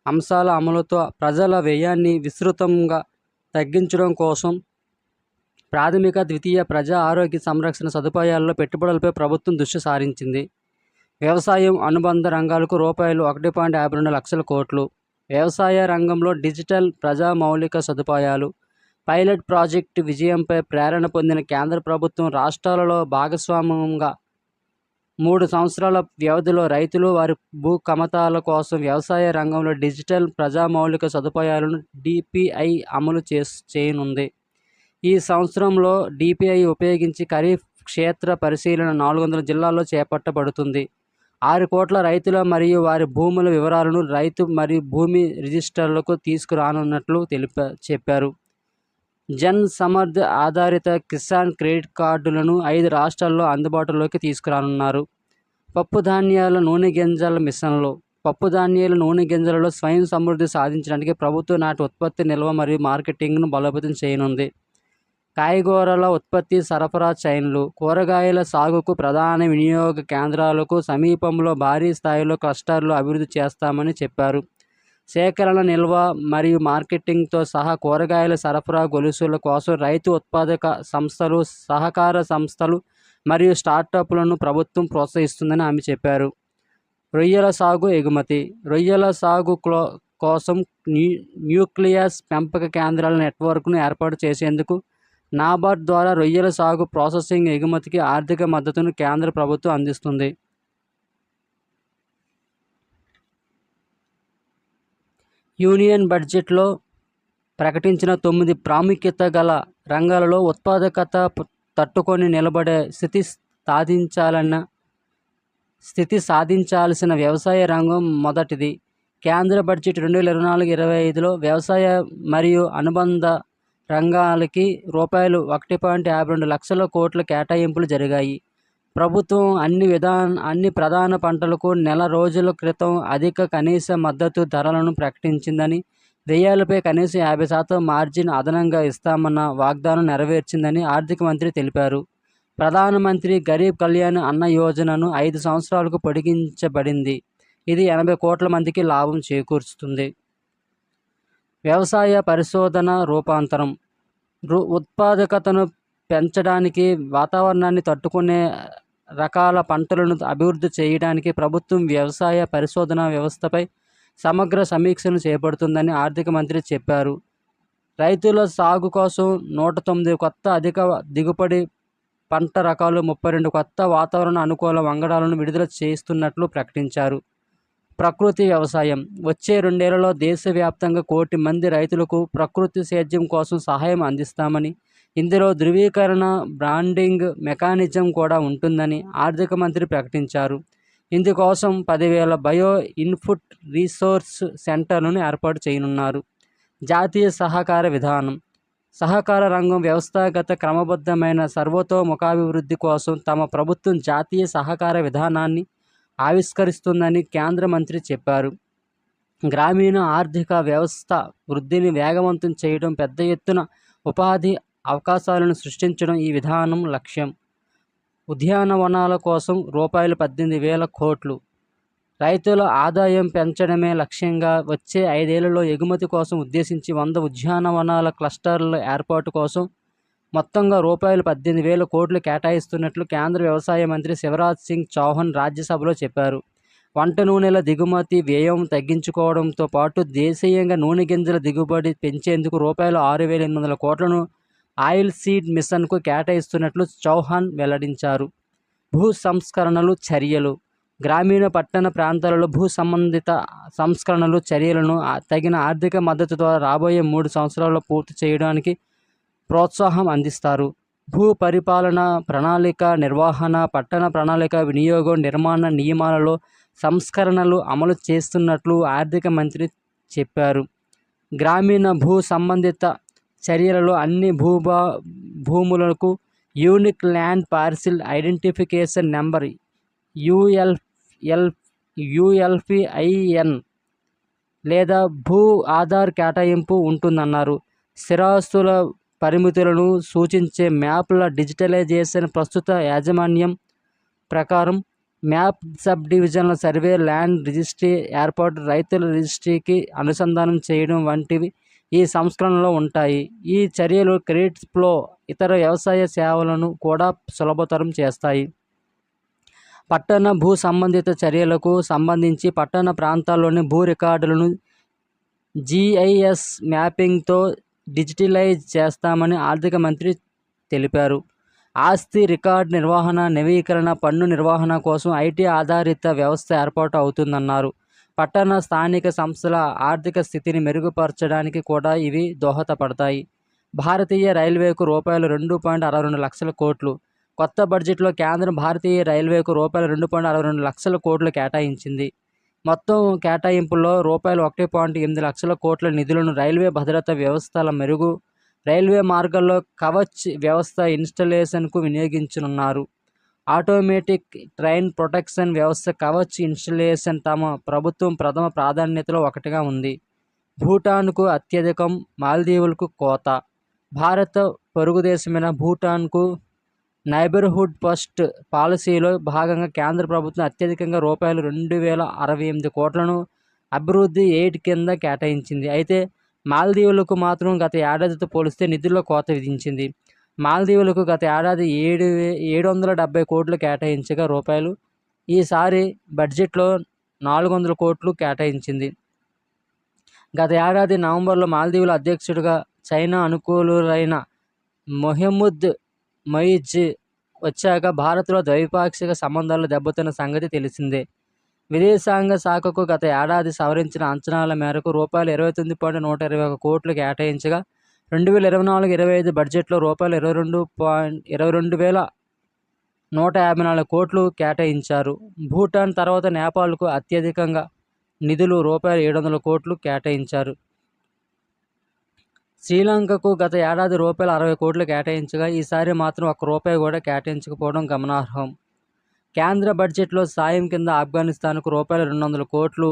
అంశాల అమలుతో ప్రజల వ్యయాన్ని విస్తృతంగా తగ్గించడం కోసం ప్రాథమిక, ద్వితీయ ప్రజా ఆరోగ్య సంరక్షణ సదుపాయాల్లో పెట్టుబడులపై ప్రభుత్వం దృష్టి సారించింది. వ్యవసాయం, అనుబంధ రంగాలకు రూపాయలు 1.52 లక్షల కోట్లు. వ్యవసాయ రంగంలో డిజిటల్ ప్రజా మౌలిక సదుపాయాలు పైలట్ ప్రాజెక్టు విజయంపై ప్రేరణ పొందిన కేంద్ర ప్రభుత్వం రాష్ట్రాలలో భాగస్వామ్యంగా 3 సంవత్సరాల వ్యవధిలో రైతులు వారి భూ కమతాల కోసం వ్యవసాయ రంగంలో డిజిటల్ ప్రజా మౌలిక సదుపాయాలను డిపిఐ అమలు చేయనుంది. ఈ సంవత్సరంలో డిపిఐ ఉపయోగించి ఖరీఫ్ క్షేత్ర పరిశీలన 400 జిల్లాల్లో చేపట్టబడుతుంది. 6 కోట్ల రైతుల మరియు వారి భూముల వివరాలను రైతు మరియు భూమి రిజిస్టర్లకు తీసుకురానున్నట్లు చెప్పారు. జన్ సమర్థ్ ఆధారిత కిసాన్ క్రెడిట్ కార్డులను 5 రాష్ట్రాల్లో అందుబాటులోకి తీసుకురానున్నారు. పప్పుధాన్యాల నూనె గింజల మిషన్లు పప్పుధాన్యాల నూనె గింజలలో స్వయం సమృద్ధి సాధించడానికి ప్రభుత్వం నాటి ఉత్పత్తి, నిల్వ మరియు మార్కెటింగ్ను బలోపేతం చేయనుంది. కాయగూరల ఉత్పత్తి, సరఫరా చైన్లు కూరగాయల సాగుకు ప్రధాన వినియోగ కేంద్రాలకు సమీపంలో భారీ స్థాయిలో క్లస్టర్లు అభివృద్ధి చేస్తామని చెప్పారు. సేకరణ, నిల్వ మరియు మార్కెటింగ్తో సహా కూరగాయల సరఫరా గొలుసుల కోసం రైతు ఉత్పాదక సంస్థలు, సహకార సంస్థలు మరియు స్టార్టప్లను ప్రభుత్వం ప్రోత్సహిస్తుందని ఆమె చెప్పారు. రొయ్యల సాగు, ఎగుమతి రొయ్యల సాగు కోసం న్యూక్లియస్ పెంపక కేంద్రాల నెట్వర్క్ను ఏర్పాటు చేసేందుకు నాబార్డ్ ద్వారా రొయ్యల సాగు, ప్రాసెసింగ్, ఎగుమతికి ఆర్థిక మద్దతును కేంద్ర ప్రభుత్వం అందిస్తుంది. యూనియన్ బడ్జెట్లో ప్రకటించిన 9 ప్రాముఖ్యత గల రంగాలలో ఉత్పాదకత తట్టుకొని నిలబడే స్థితి సాధించాల్సిన వ్యవసాయ రంగం మొదటిది. కేంద్ర బడ్జెట్ 2024-25లో వ్యవసాయ మరియు అనుబంధ రంగాలకి రూపాయలు 1.52 లక్షల కోట్ల కేటాయింపులు జరిగాయి. ప్రభుత్వం అన్ని ప్రధాన పంటలకు నెల రోజుల క్రితం అధిక కనీస మద్దతు ధరలను ప్రకటించిందని, వ్యయాలపై కనీసం 50% మార్జిన్ అదనంగా ఇస్తామన్న వాగ్దానం నెరవేర్చిందని ఆర్థిక మంత్రి తెలిపారు. ప్రధానమంత్రి గరీబ్ కళ్యాణ్ అన్న యోజనను 5 సంవత్సరాలకు పొడిగించబడింది. ఇది 80 కోట్ల మందికి లాభం చేకూరుస్తుంది. వ్యవసాయ పరిశోధన రూపాంతరం ఉత్పాదకతను పెంచడానికి, వాతావరణాన్ని తట్టుకునే రకాల పంటలను అభివృద్ధి చేయడానికి ప్రభుత్వం వ్యవసాయ పరిశోధన వ్యవస్థపై సమగ్ర సమీక్షను చేపడుతుందని ఆర్థిక మంత్రి చెప్పారు. రైతుల సాగు కోసం 109 కొత్త అధిక దిగుబడి పంట రకాలు, 32 కొత్త వాతావరణ అనుకూల వంగడాలను విడుదల చేస్తున్నట్లు ప్రకటించారు. ప్రకృతి వ్యవసాయం వచ్చే 2 ఏళ్లలో దేశవ్యాప్తంగా 1 కోటి మంది రైతులకు ప్రకృతి సేద్యం కోసం సహాయం అందిస్తామని, ఇందులో ధృవీకరణ, బ్రాండింగ్ మెకానిజం కూడా ఉంటుందని ఆర్థిక మంత్రి ప్రకటించారు. ఇందుకోసం 10,000 బయో ఇన్పుట్ రీసోర్స్ సెంటర్లను ఏర్పాటు చేయనున్నారు. జాతీయ సహకార విధానం సహకార రంగం వ్యవస్థాగత క్రమబద్ధమైన సర్వతోముఖాభివృద్ధి కోసం తమ ప్రభుత్వం జాతీయ సహకార విధానాన్ని ఆవిష్కరిస్తుందని కేంద్ర మంత్రి చెప్పారు. గ్రామీణ ఆర్థిక వ్యవస్థ వృద్ధిని వేగవంతం చేయడం, పెద్ద ఎత్తున ఉపాధి అవకాశాలను సృష్టించడం ఈ విధానం లక్ష్యం. ఉద్యానవనాల కోసం రూపాయలు 18,000 కోట్లు. రైతుల ఆదాయం పెంచడమే లక్ష్యంగా వచ్చే 5 ఏళ్లలో ఎగుమతి కోసం ఉద్దేశించి 100 ఉద్యానవనాల క్లస్టర్ల ఏర్పాటు కోసం మొత్తంగా రూపాయలు 18,000 కోట్లు కేటాయిస్తున్నట్లు కేంద్ర వ్యవసాయ మంత్రి శివరాజ్ సింగ్ చౌహాన్ రాజ్యసభలో చెప్పారు. వంట నూనెల దిగుమతి వ్యయం తగ్గించుకోవడంతో పాటు దేశీయంగా నూనె గింజల దిగుబడి పెంచేందుకు రూపాయలు 6,800 కోట్లను ఆయిల్ సీడ్ మిషన్కు కేటాయిస్తున్నట్లు చౌహాన్ వెల్లడించారు. భూ సంస్కరణలు, చర్యలు గ్రామీణ, పట్టణ ప్రాంతాలలో భూ సంబంధిత సంస్కరణలు, చర్యలను తగిన ఆర్థిక మద్దతు ద్వారా రాబోయే 3 సంవత్సరాల్లో పూర్తి చేయడానికి ప్రోత్సాహం అందిస్తారు. భూ పరిపాలన, ప్రణాళిక నిర్వహణ, పట్టణ ప్రణాళిక వినియోగం, నిర్మాణ నియమాలలో సంస్కరణలు అమలు చేస్తున్నట్లు ఆర్థిక మంత్రి చెప్పారు. గ్రామీణ భూ సంబంధిత చర్యలలో అన్ని భూములకు unique land parcel identification number ULPIN లేదా భూ ఆధార్ కేటాయింపు ఉంటుందన్నారు. స్థిరాస్తుల పరిమితులను సూచించే మ్యాప్ల డిజిటలైజేషన్ ప్రస్తుత యాజమాన్యం ప్రకారం మ్యాప్ సబ్ డివిజన్ల సర్వే, ల్యాండ్ రిజిస్ట్రీ ఏర్పాటు, రైతుల రిజిస్ట్రీకి అనుసంధానం చేయడం వంటివి ఈ సంస్కరణలో ఉంటాయి. ఈ చర్యలు క్రెడిట్ ఫ్లో, ఇతర వ్యవసాయ సేవలను కూడా సులభతరం చేస్తాయి. పట్టణ భూ సంబంధిత చర్యలకు సంబంధించి పట్టణ ప్రాంతాల్లోని భూ రికార్డులను GIS మ్యాపింగ్తో డిజిటలైజ్ చేస్తామని ఆర్థిక మంత్రి తెలిపారు. ఆస్తి రికార్డ్ నిర్వహణ, నవీకరణ, పన్ను నిర్వహణ కోసం IT ఆధారిత వ్యవస్థ ఏర్పాటు అవుతుందన్నారు. పట్టణ స్థానిక సంస్థల ఆర్థిక స్థితిని మెరుగుపరచడానికి కూడా ఇవి దోహదపడతాయి. భారతీయ రైల్వేకు రూపాయలు 2.62 లక్షల కోట్లు. కొత్త బడ్జెట్లో కేంద్రం భారతీయ రైల్వేకు రూపాయలు 2.62 లక్షల కోట్లు కేటాయించింది. మొత్తం కేటాయింపుల్లో రూపాయలు 1.8 లక్షల కోట్ల నిధులను రైల్వే భద్రతా వ్యవస్థల మెరుగు, రైల్వే మార్గాల్లో కవచ్ వ్యవస్థ ఇన్స్టలేషన్కు వినియోగించనున్నారు. ఆటోమేటిక్ ట్రైన్ ప్రొటెక్షన్ వ్యవస్థ కవచ్ ఇన్స్టలేషన్ తమ ప్రభుత్వం ప్రథమ ప్రాధాన్యతలో ఒకటిగా ఉంది. భూటాన్కు అత్యధికం, మాల్దీవులకు కోత. భారత పొరుగుదేశమైన భూటాన్కు నైబర్హుడ్ ఫస్ట్ పాలసీలో భాగంగా కేంద్ర ప్రభుత్వం అత్యధికంగా రూపాయలు 2068 కోట్లను అభివృద్ధి ఎయిడ్ కింద కేటాయించింది. అయితే మాల్దీవులకు మాత్రం గత ఏడాదితో పోలిస్తే నిధుల్లో కోత విధించింది. మాల్దీవులకు గత ఏడాది 770 కోట్లు కేటాయించగా రూపాయలు ఈసారి బడ్జెట్లో 400 కోట్లు కేటాయించింది. గత ఏడాది నవంబర్లో మాల్దీవుల అధ్యక్షుడిగా చైనా అనుకూలులైన మొహమ్మద్ మొయిజ్ వచ్చాక భారత్లో ద్వైపాక్షిక సంబంధాలు దెబ్బతిన్న సంగతి తెలిసిందే. విదేశాంగ శాఖకు గత ఏడాది సవరించిన అంచనాల మేరకు రూపాయలు 29.121 కోట్లు కేటాయించగా 2024-25 బడ్జెట్లో రూపాయలు 22,154 కోట్లు కేటాయించారు. భూటాన్ తర్వాత నేపాల్కు అత్యధికంగా నిధులు రూపాయలు 700 కోట్లు కేటాయించారు. శ్రీలంకకు గత ఏడాది రూపాయలు 60 కోట్లు కేటాయించగా ఈసారి మాత్రం ₹1 కూడా కేటాయించకపోవడం గమనార్హం. కేంద్ర బడ్జెట్లో సాయం కింద ఆఫ్ఘనిస్తాన్కు రూపాయలు 200 కోట్లు,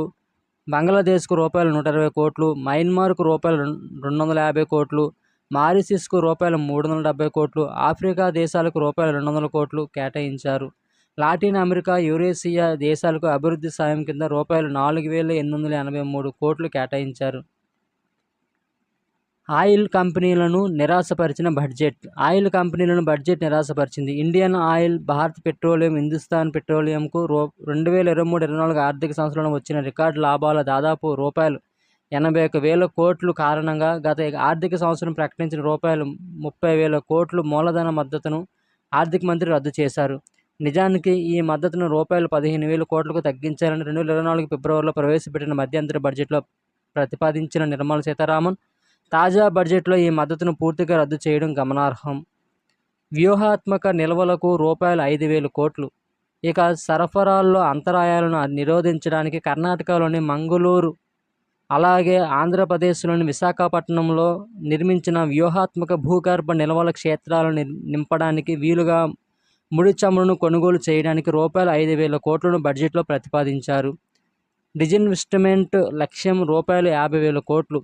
బంగ్లాదేశ్కు రూపాయలు 120 కోట్లు, మయన్మార్కు రూపాయలు 250 కోట్లు, మారిషస్కు రూపాయలు 370 కోట్లు, ఆఫ్రికా దేశాలకు రూపాయలు 200 కోట్లు కేటాయించారు. లాటిన్ అమెరికా, యూరేషియా దేశాలకు అభివృద్ధి సాయం కింద రూపాయలు 4,883 కోట్లు కేటాయించారు. ఆయిల్ కంపెనీలను నిరాశపరిచిన బడ్జెట్. ఆయిల్ కంపెనీలను బడ్జెట్ నిరాశపరిచింది. Indian oil, Bharat petroleum, Hindustan పెట్రోలియంకు 2023-24 ఆర్థిక సంవత్సరంలో వచ్చిన రికార్డు లాభాల దాదాపు రూపాయలు 81,000 కోట్లు కారణంగా గత ఆర్థిక సంవత్సరం ప్రకటించిన రూపాయలు 30,000 కోట్లు మూలధన మద్దతును ఆర్థిక మంత్రి రద్దు చేశారు. నిజానికి ఈ మద్దతును రూపాయలు 15,000 కోట్లకు తగ్గించాలని 2024 ఫిబ్రవరిలో ప్రవేశపెట్టిన మధ్యంతర బడ్జెట్లో ప్రతిపాదించిన నిర్మలా సీతారామన్ తాజా బడ్జెట్లో ఈ మద్దతును పూర్తిగా రద్దు చేయడం గమనార్హం. వ్యూహాత్మక నిల్వలకు రూపాయలు 5,000 కోట్లు. ఇక సరఫరాల్లో అంతరాయాలను నిరోధించడానికి కర్ణాటకలోని మంగళూరు, అలాగే ఆంధ్రప్రదేశ్లోని విశాఖపట్నంలో నిర్మించిన వ్యూహాత్మక భూగర్భ నిల్వల క్షేత్రాలను నింపడానికి వీలుగా ముడి చమురును కొనుగోలు చేయడానికి రూపాయలు 5,000 కోట్లను బడ్జెట్లో ప్రతిపాదించారు. డిజిన్వెస్ట్మెంట్ లక్ష్యం రూపాయలు 50,000 కోట్లు.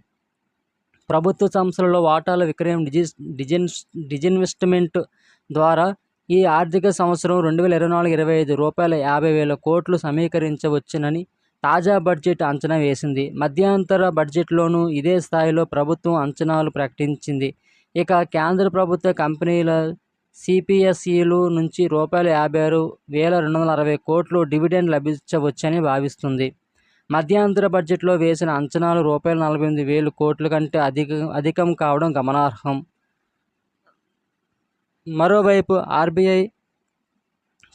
ప్రభుత్వ సంస్థలలో వాటాల విక్రయం డిజిన్వెస్ట్మెంట్ ద్వారా ఈ ఆర్థిక సంవత్సరం 2024-25 రూపాయల 50,000 కోట్లు సమీకరించవచ్చునని తాజా బడ్జెట్ అంచనా వేసింది. మధ్యంతర బడ్జెట్లోనూ ఇదే స్థాయిలో ప్రభుత్వం అంచనాలు ప్రకటించింది. ఇక కేంద్ర ప్రభుత్వ కంపెనీల CPSEలు నుంచి రూపాయలు 56,260 కోట్లు డివిడెండ్ లభించవచ్చని భావిస్తుంది. మధ్యంతర బడ్జెట్లో వేసిన అంచనాలు రూపాయలు 48,000 కోట్ల కంటే అధికం కావడం గమనార్హం. మరోవైపు RBI,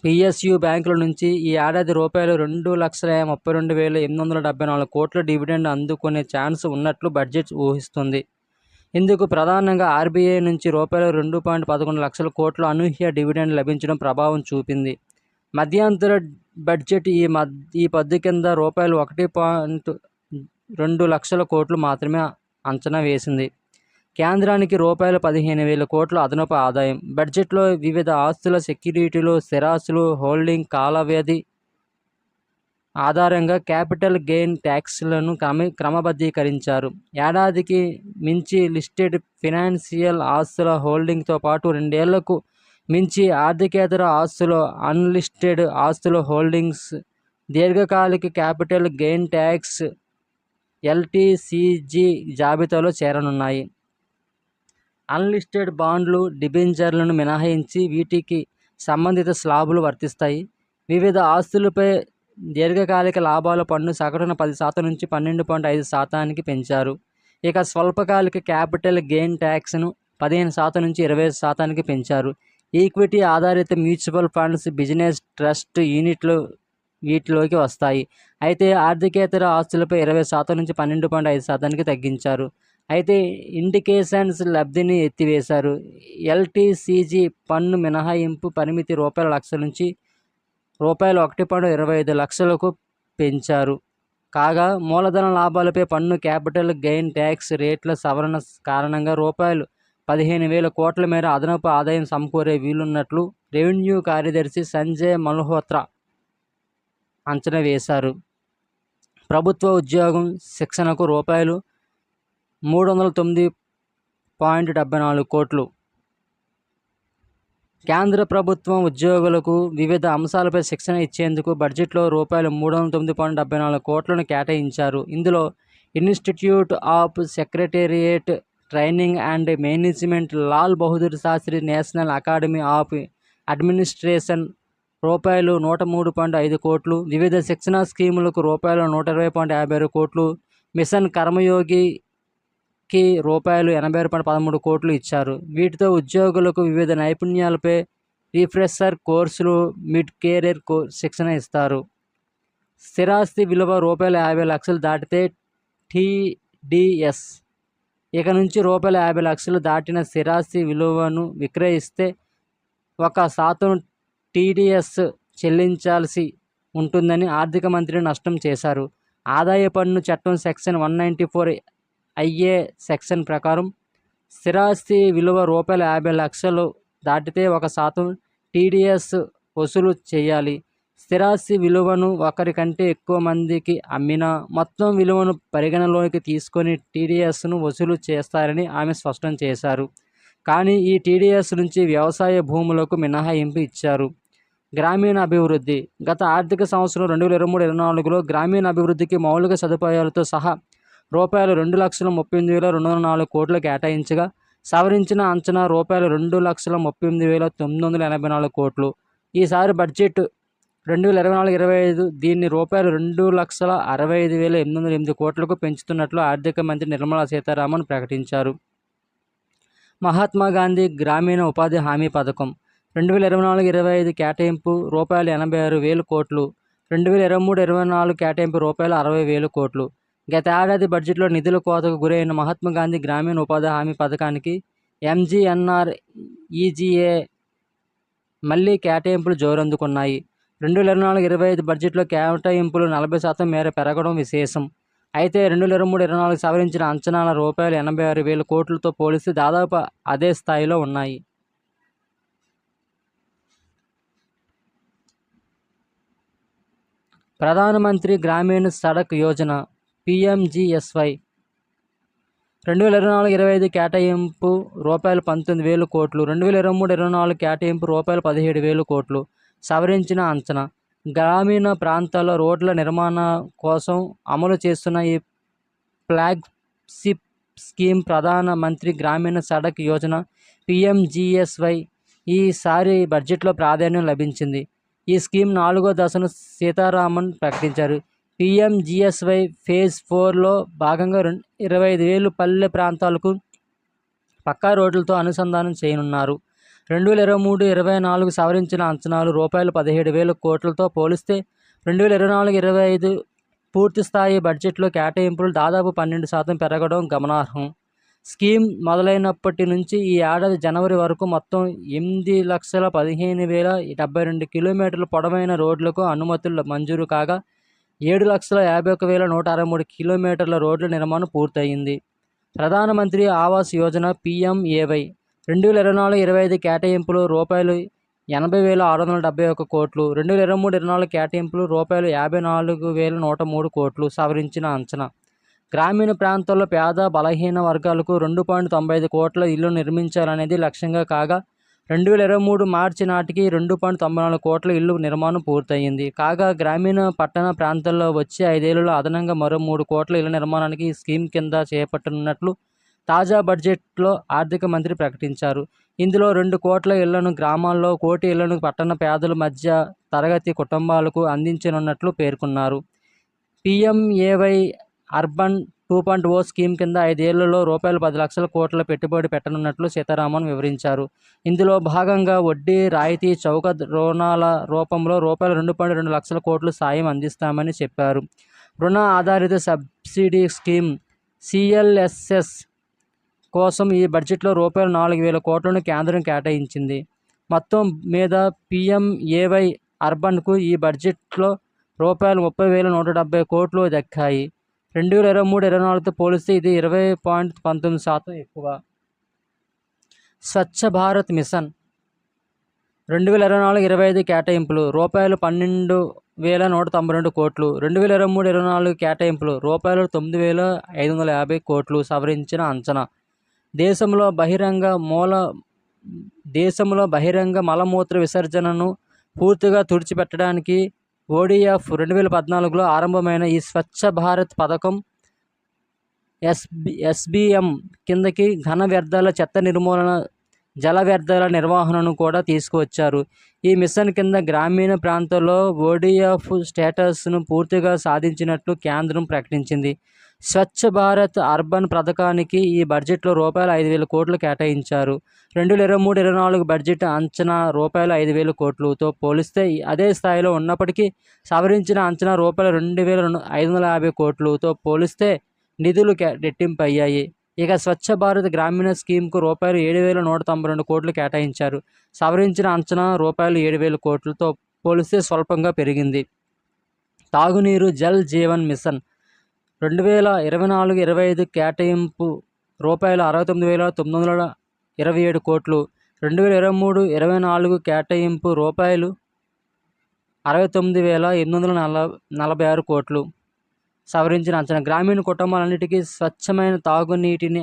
PSU బ్యాంకుల నుంచి ఈ ఏడాది రూపాయలు 2,32,874 కోట్ల డివిడెండ్ అందుకునే ఛాన్స్ ఉన్నట్లు బడ్జెట్ ఊహిస్తుంది. ఇందుకు ప్రధానంగా RBI నుంచి రూపాయలు 2.11 లక్షల కోట్ల అనూహ్య డివిడెండ్ లభించడం ప్రభావం చూపింది. మధ్యంతర బడ్జెట్ ఈ పద్దు కింద రూపాయలు 1.2 లక్షల కోట్లు మాత్రమే అంచనా వేసింది. కేంద్రానికి రూపాయలు 15,000 కోట్ల అదనపు ఆదాయం. బడ్జెట్లో వివిధ ఆస్తుల, సెక్యూరిటీలు, స్థిరాస్తులు, హోల్డింగ్ కాల వ్యవధి ఆధారంగా క్యాపిటల్ గెయిన్ ట్యాక్స్లను క్రమబద్ధీకరించారు. ఏడాదికి మించి లిస్టెడ్ ఫినాన్షియల్ ఆస్తుల హోల్డింగ్తో పాటు 2 ఏళ్లకు మించి ఆర్థికేతర ఆస్తులు, అన్లిస్టెడ్ ఆస్తుల హోల్డింగ్స్ దీర్ఘకాలిక క్యాపిటల్ గెయిన్ ట్యాక్స్ ఎల్టీసీజీ జాబితాలో చేరనున్నాయి. అన్లిస్టెడ్ బాండ్లు, డిబెంచర్లను మినహాయించి వీటికి సంబంధిత స్లాబులు వర్తిస్తాయి. వివిధ ఆస్తులపై దీర్ఘకాలిక లాభాల పన్ను సగటున 10% నుంచి 12.5% పెంచారు. ఇక స్వల్పకాలిక క్యాపిటల్ గెయిన్ ట్యాక్స్ను 15% నుంచి 20% పెంచారు. ఈక్విటీ ఆధారిత మ్యూచువల్ ఫండ్స్, బిజినెస్ ట్రస్ట్ యూనిట్లు వీటిలోకి వస్తాయి. అయితే ఆర్థికేతర ఆస్తులపై 20% నుంచి 12.5% తగ్గించారు. అయితే ఇండికేషన్స్ లబ్ధిని ఎత్తివేశారు. ఎల్టీసీజీ పన్ను మినహాయింపు పరిమితి ₹1,00,000 నుంచి ₹1.25 పెంచారు. కాగా మూలధన లాభాలపై పన్ను, క్యాపిటల్ గెయిన్ ట్యాక్స్ రేట్ల సవరణ కారణంగా ₹15,000 కోట్ల మేర అదనపు ఆదాయం సమకూరే వీలున్నట్లు రెవెన్యూ కార్యదర్శి సంజయ్ మల్హోత్రా అంచనా వేశారు. ప్రభుత్వ ఉద్యోగం శిక్షణకు ₹309.74 కోట్లు. కేంద్ర ప్రభుత్వం ఉద్యోగులకు వివిధ అంశాలపై శిక్షణ ఇచ్చేందుకు బడ్జెట్లో ₹309.74 కోట్లను కేటాయించారు. ఇందులో institute of secretariat training and management, Lal Bahadur Shastri national academy of administration ₹103.5 కోట్లు, వివిధ శిక్షణా స్కీములకు ₹120.56 కోట్లు, మిషన్ కర్మయోగికి ₹86.13 కోట్లు ఇచ్చారు. వీటితో ఉద్యోగులకు వివిధ నైపుణ్యాలపై రిఫ్రెషర్ కోర్సులు, మిడ్ కెరీర్ శిక్షణ ఇస్తారు. స్థిరాస్తి విలువ ₹50 లక్షలు దాటితే టీడీఎస్. ఇక నుంచి ₹50 లక్షలు దాటిన స్థిరాస్తి విలువను విక్రయిస్తే 1% టీడీఎస్ చెల్లించాల్సి ఉంటుందని ఆర్థిక మంత్రి నష్టం చేశారు. ఆదాయ పన్ను చట్టం సెక్షన్ 194 సెక్షన్ ప్రకారం స్థిరాస్తి విలువ ₹50 లక్షలు దాటితే 1% టీడీఎస్ వసూలు చేయాలి. స్థిరాస్తి విలువను ఒకరి కంటే ఎక్కువ మందికి అమ్మినా మొత్తం విలువను పరిగణలోకి తీసుకొని టీడీఎస్ను వసూలు చేస్తారని ఆమె స్పష్టం చేశారు. కానీ ఈ టీడీఎస్ నుంచి వ్యవసాయ భూములకు మినహాయింపు ఇచ్చారు. గ్రామీణ అభివృద్ధి. గత ఆర్థిక సంవత్సరం 2023-24లో గ్రామీణ అభివృద్ధికి మౌలిక సదుపాయాలతో సహా ₹2,38,204 కోట్లు కేటాయించగా సవరించిన అంచనా ₹2,38,984 కోట్లు. ఈసారి బడ్జెట్ 2024-25 దీన్ని ₹2,65,808 కోట్లకు పెంచుతున్నట్లు ఆర్థిక మంత్రి నిర్మలా సీతారామన్ ప్రకటించారు. మహాత్మా గాంధీ గ్రామీణ ఉపాధి హామీ పథకం 2024-25 కేటాయింపు ₹86,000 కోట్లు, 2023-24 కేటాయింపు ₹60,000 కోట్లు. గత ఏడాది బడ్జెట్లో నిధుల కోతకు గురైన మహాత్మా గాంధీ గ్రామీణ ఉపాధి హామీ పథకానికి ఎంజీఎన్ఆర్ఈజీఏ మళ్లీ కేటాయింపులు జోరందుకున్నాయి. 2024-25 బడ్జెట్లో కేటాయింపులు 40% మేర పెరగడం విశేషం. అయితే 2023-24 సవరించిన అంచనాల ₹86,000 కోట్లతో పోలిస్తే దాదాపు అదే స్థాయిలో ఉన్నాయి. ప్రధానమంత్రి గ్రామీణ సడక్ యోజన పీఎంజీఎస్వై 2024-25 కేటాయింపు ₹19,000 కోట్లు, 2023-24 కేటాయింపు ₹17,000 కోట్లు. సవరించిన అంచనా. గ్రామీణ ప్రాంతాల్లో రోడ్ల నిర్మాణం కోసం అమలు చేస్తున్న ఈ flagship scheme Pradhan Mantri Gramin Sadak Yojana PMGSY ఈసారి బడ్జెట్లో ప్రాధాన్యం లభించింది. ఈ స్కీమ్ 4వ దశను సీతారామన్ ప్రకటించారు. పీఎంజీఎస్వై ఫేజ్ 4లో భాగంగా 25,000 పల్లె ప్రాంతాలకు పక్కా రోడ్లతో అనుసంధానం చేయనున్నారు. 2023-24 సవరించిన అంచనాలు ₹17,000 కోట్లతో పోలిస్తే 2024-25 పూర్తిస్థాయి బడ్జెట్లో కేటాయింపులు దాదాపు 12% పెరగడం గమనార్హం. స్కీమ్ మొదలైనప్పటి నుంచి ఈ ఏడాది జనవరి వరకు మొత్తం 8,15,072 కిలోమీటర్ల పొడవైన రోడ్లకు అనుమతులు మంజూరు కాగా 7,51,163 కిలోమీటర్ల రోడ్ల నిర్మాణం పూర్తయింది. ప్రధానమంత్రి ఆవాస్ యోజన PMAY 2024-25 కేటాయింపులు రూపాయలు 80,671 కోట్లు, 2023-24 కేటాయింపులు రూపాయలు 54,103 కోట్లు సవరించిన అంచనా. గ్రామీణ ప్రాంతాల్లో పేద బలహీన వర్గాలకు 2.95 కోట్ల ఇళ్లు నిర్మించాలనేది లక్ష్యంగా కాగా 2023 మార్చి నాటికి 2.94 కోట్ల ఇళ్లు నిర్మాణం పూర్తయింది. కాగా గ్రామీణ పట్టణ ప్రాంతాల్లో వచ్చే 5 ఏళ్లలో అదనంగా మరో 3 కోట్ల ఇళ్ల నిర్మాణానికి ఈ స్కీమ్ కింద చేపట్టనున్నట్లు తాజా బడ్జెట్లో ఆర్థిక మంత్రి ప్రకటించారు. ఇందులో 2 కోట్ల ఇళ్లను గ్రామాల్లో, 1 కోటి ఇళ్లను పట్టణ పేదల మధ్య తరగతి కుటుంబాలకు అందించనున్నట్లు పేర్కొన్నారు. PMAY అర్బన్ 2.0 స్కీమ్ కింద 5 ఏళ్లలో రూపాయలు 10 లక్షల కోట్ల పెట్టుబడి పెట్టనున్నట్లు సీతారామన్ వివరించారు. ఇందులో భాగంగా వడ్డీ రాయితీ చౌక రుణాల రూపంలో రూపాయలు 2.2 లక్షల కోట్లు సాయం అందిస్తామని చెప్పారు. రుణ ఆధారిత సబ్సిడీ స్కీమ్ CLSS కోసం ఈ బడ్జెట్లో రూపాయలు 4,000 కోట్లను కేంద్రం కేటాయించింది. మొత్తం మీద PMAY అర్బన్కు ఈ బడ్జెట్లో రూపాయలు 30,170 కోట్లు దక్కాయి. 2023-24తో పోలిస్తే ఇది 20.19% ఎక్కువ. స్వచ్ఛ భారత్ మిషన్ 2024-25 కేటాయింపులు రూపాయలు 12,192 కోట్లు, 2023-24 కేటాయింపులు రూపాయలు 9,550 కోట్లు సవరించిన అంచనా. దేశంలో బహిరంగ మలమూత్ర విసర్జనను పూర్తిగా తుడిచిపెట్టడానికి ODF 2014లో ఆరంభమైన ఈ స్వచ్ఛ భారత్ పథకం SBM కిందకి ఘన వ్యర్థాల చెత్త నిర్మూలన, జల వ్యర్థాల నిర్వహణను కూడా తీసుకువచ్చారు. ఈ మిషన్ కింద గ్రామీణ ప్రాంతాల్లో ODF స్టేటస్ను పూర్తిగా సాధించినట్లు కేంద్రం ప్రకటించింది. స్వచ్ఛ భారత్ అర్బన్ పథకానికి ఈ బడ్జెట్లో రూపాయలు 5,000 కోట్లు కేటాయించారు. 2023-24 బడ్జెట్ అంచనా రూపాయలు 5,000 కోట్లుతో పోలిస్తే అదే స్థాయిలో ఉన్నప్పటికీ సవరించిన అంచనా రూపాయలు 2,550 కోట్లుతో పోలిస్తే నిధులు రెట్టింపు అయ్యాయి. ఇక స్వచ్ఛ భారత్ గ్రామీణ స్కీమ్కు రూపాయలు 7,192 కోట్లు కేటాయించారు. సవరించిన అంచనా రూపాయలు 7,000 కోట్లతో పోలిస్తే స్వల్పంగా పెరిగింది. తాగునీరు జల్ జీవన్ మిషన్ 2024-25 కేటాయింపు రూపాయలు 69,927 కోట్లు, 2023-24 కేటాయింపు రూపాయలు 69,846 కోట్లు సవరించిన అంచనా. గ్రామీణ కుటుంబాలన్నిటికీ స్వచ్ఛమైన తాగునీటిని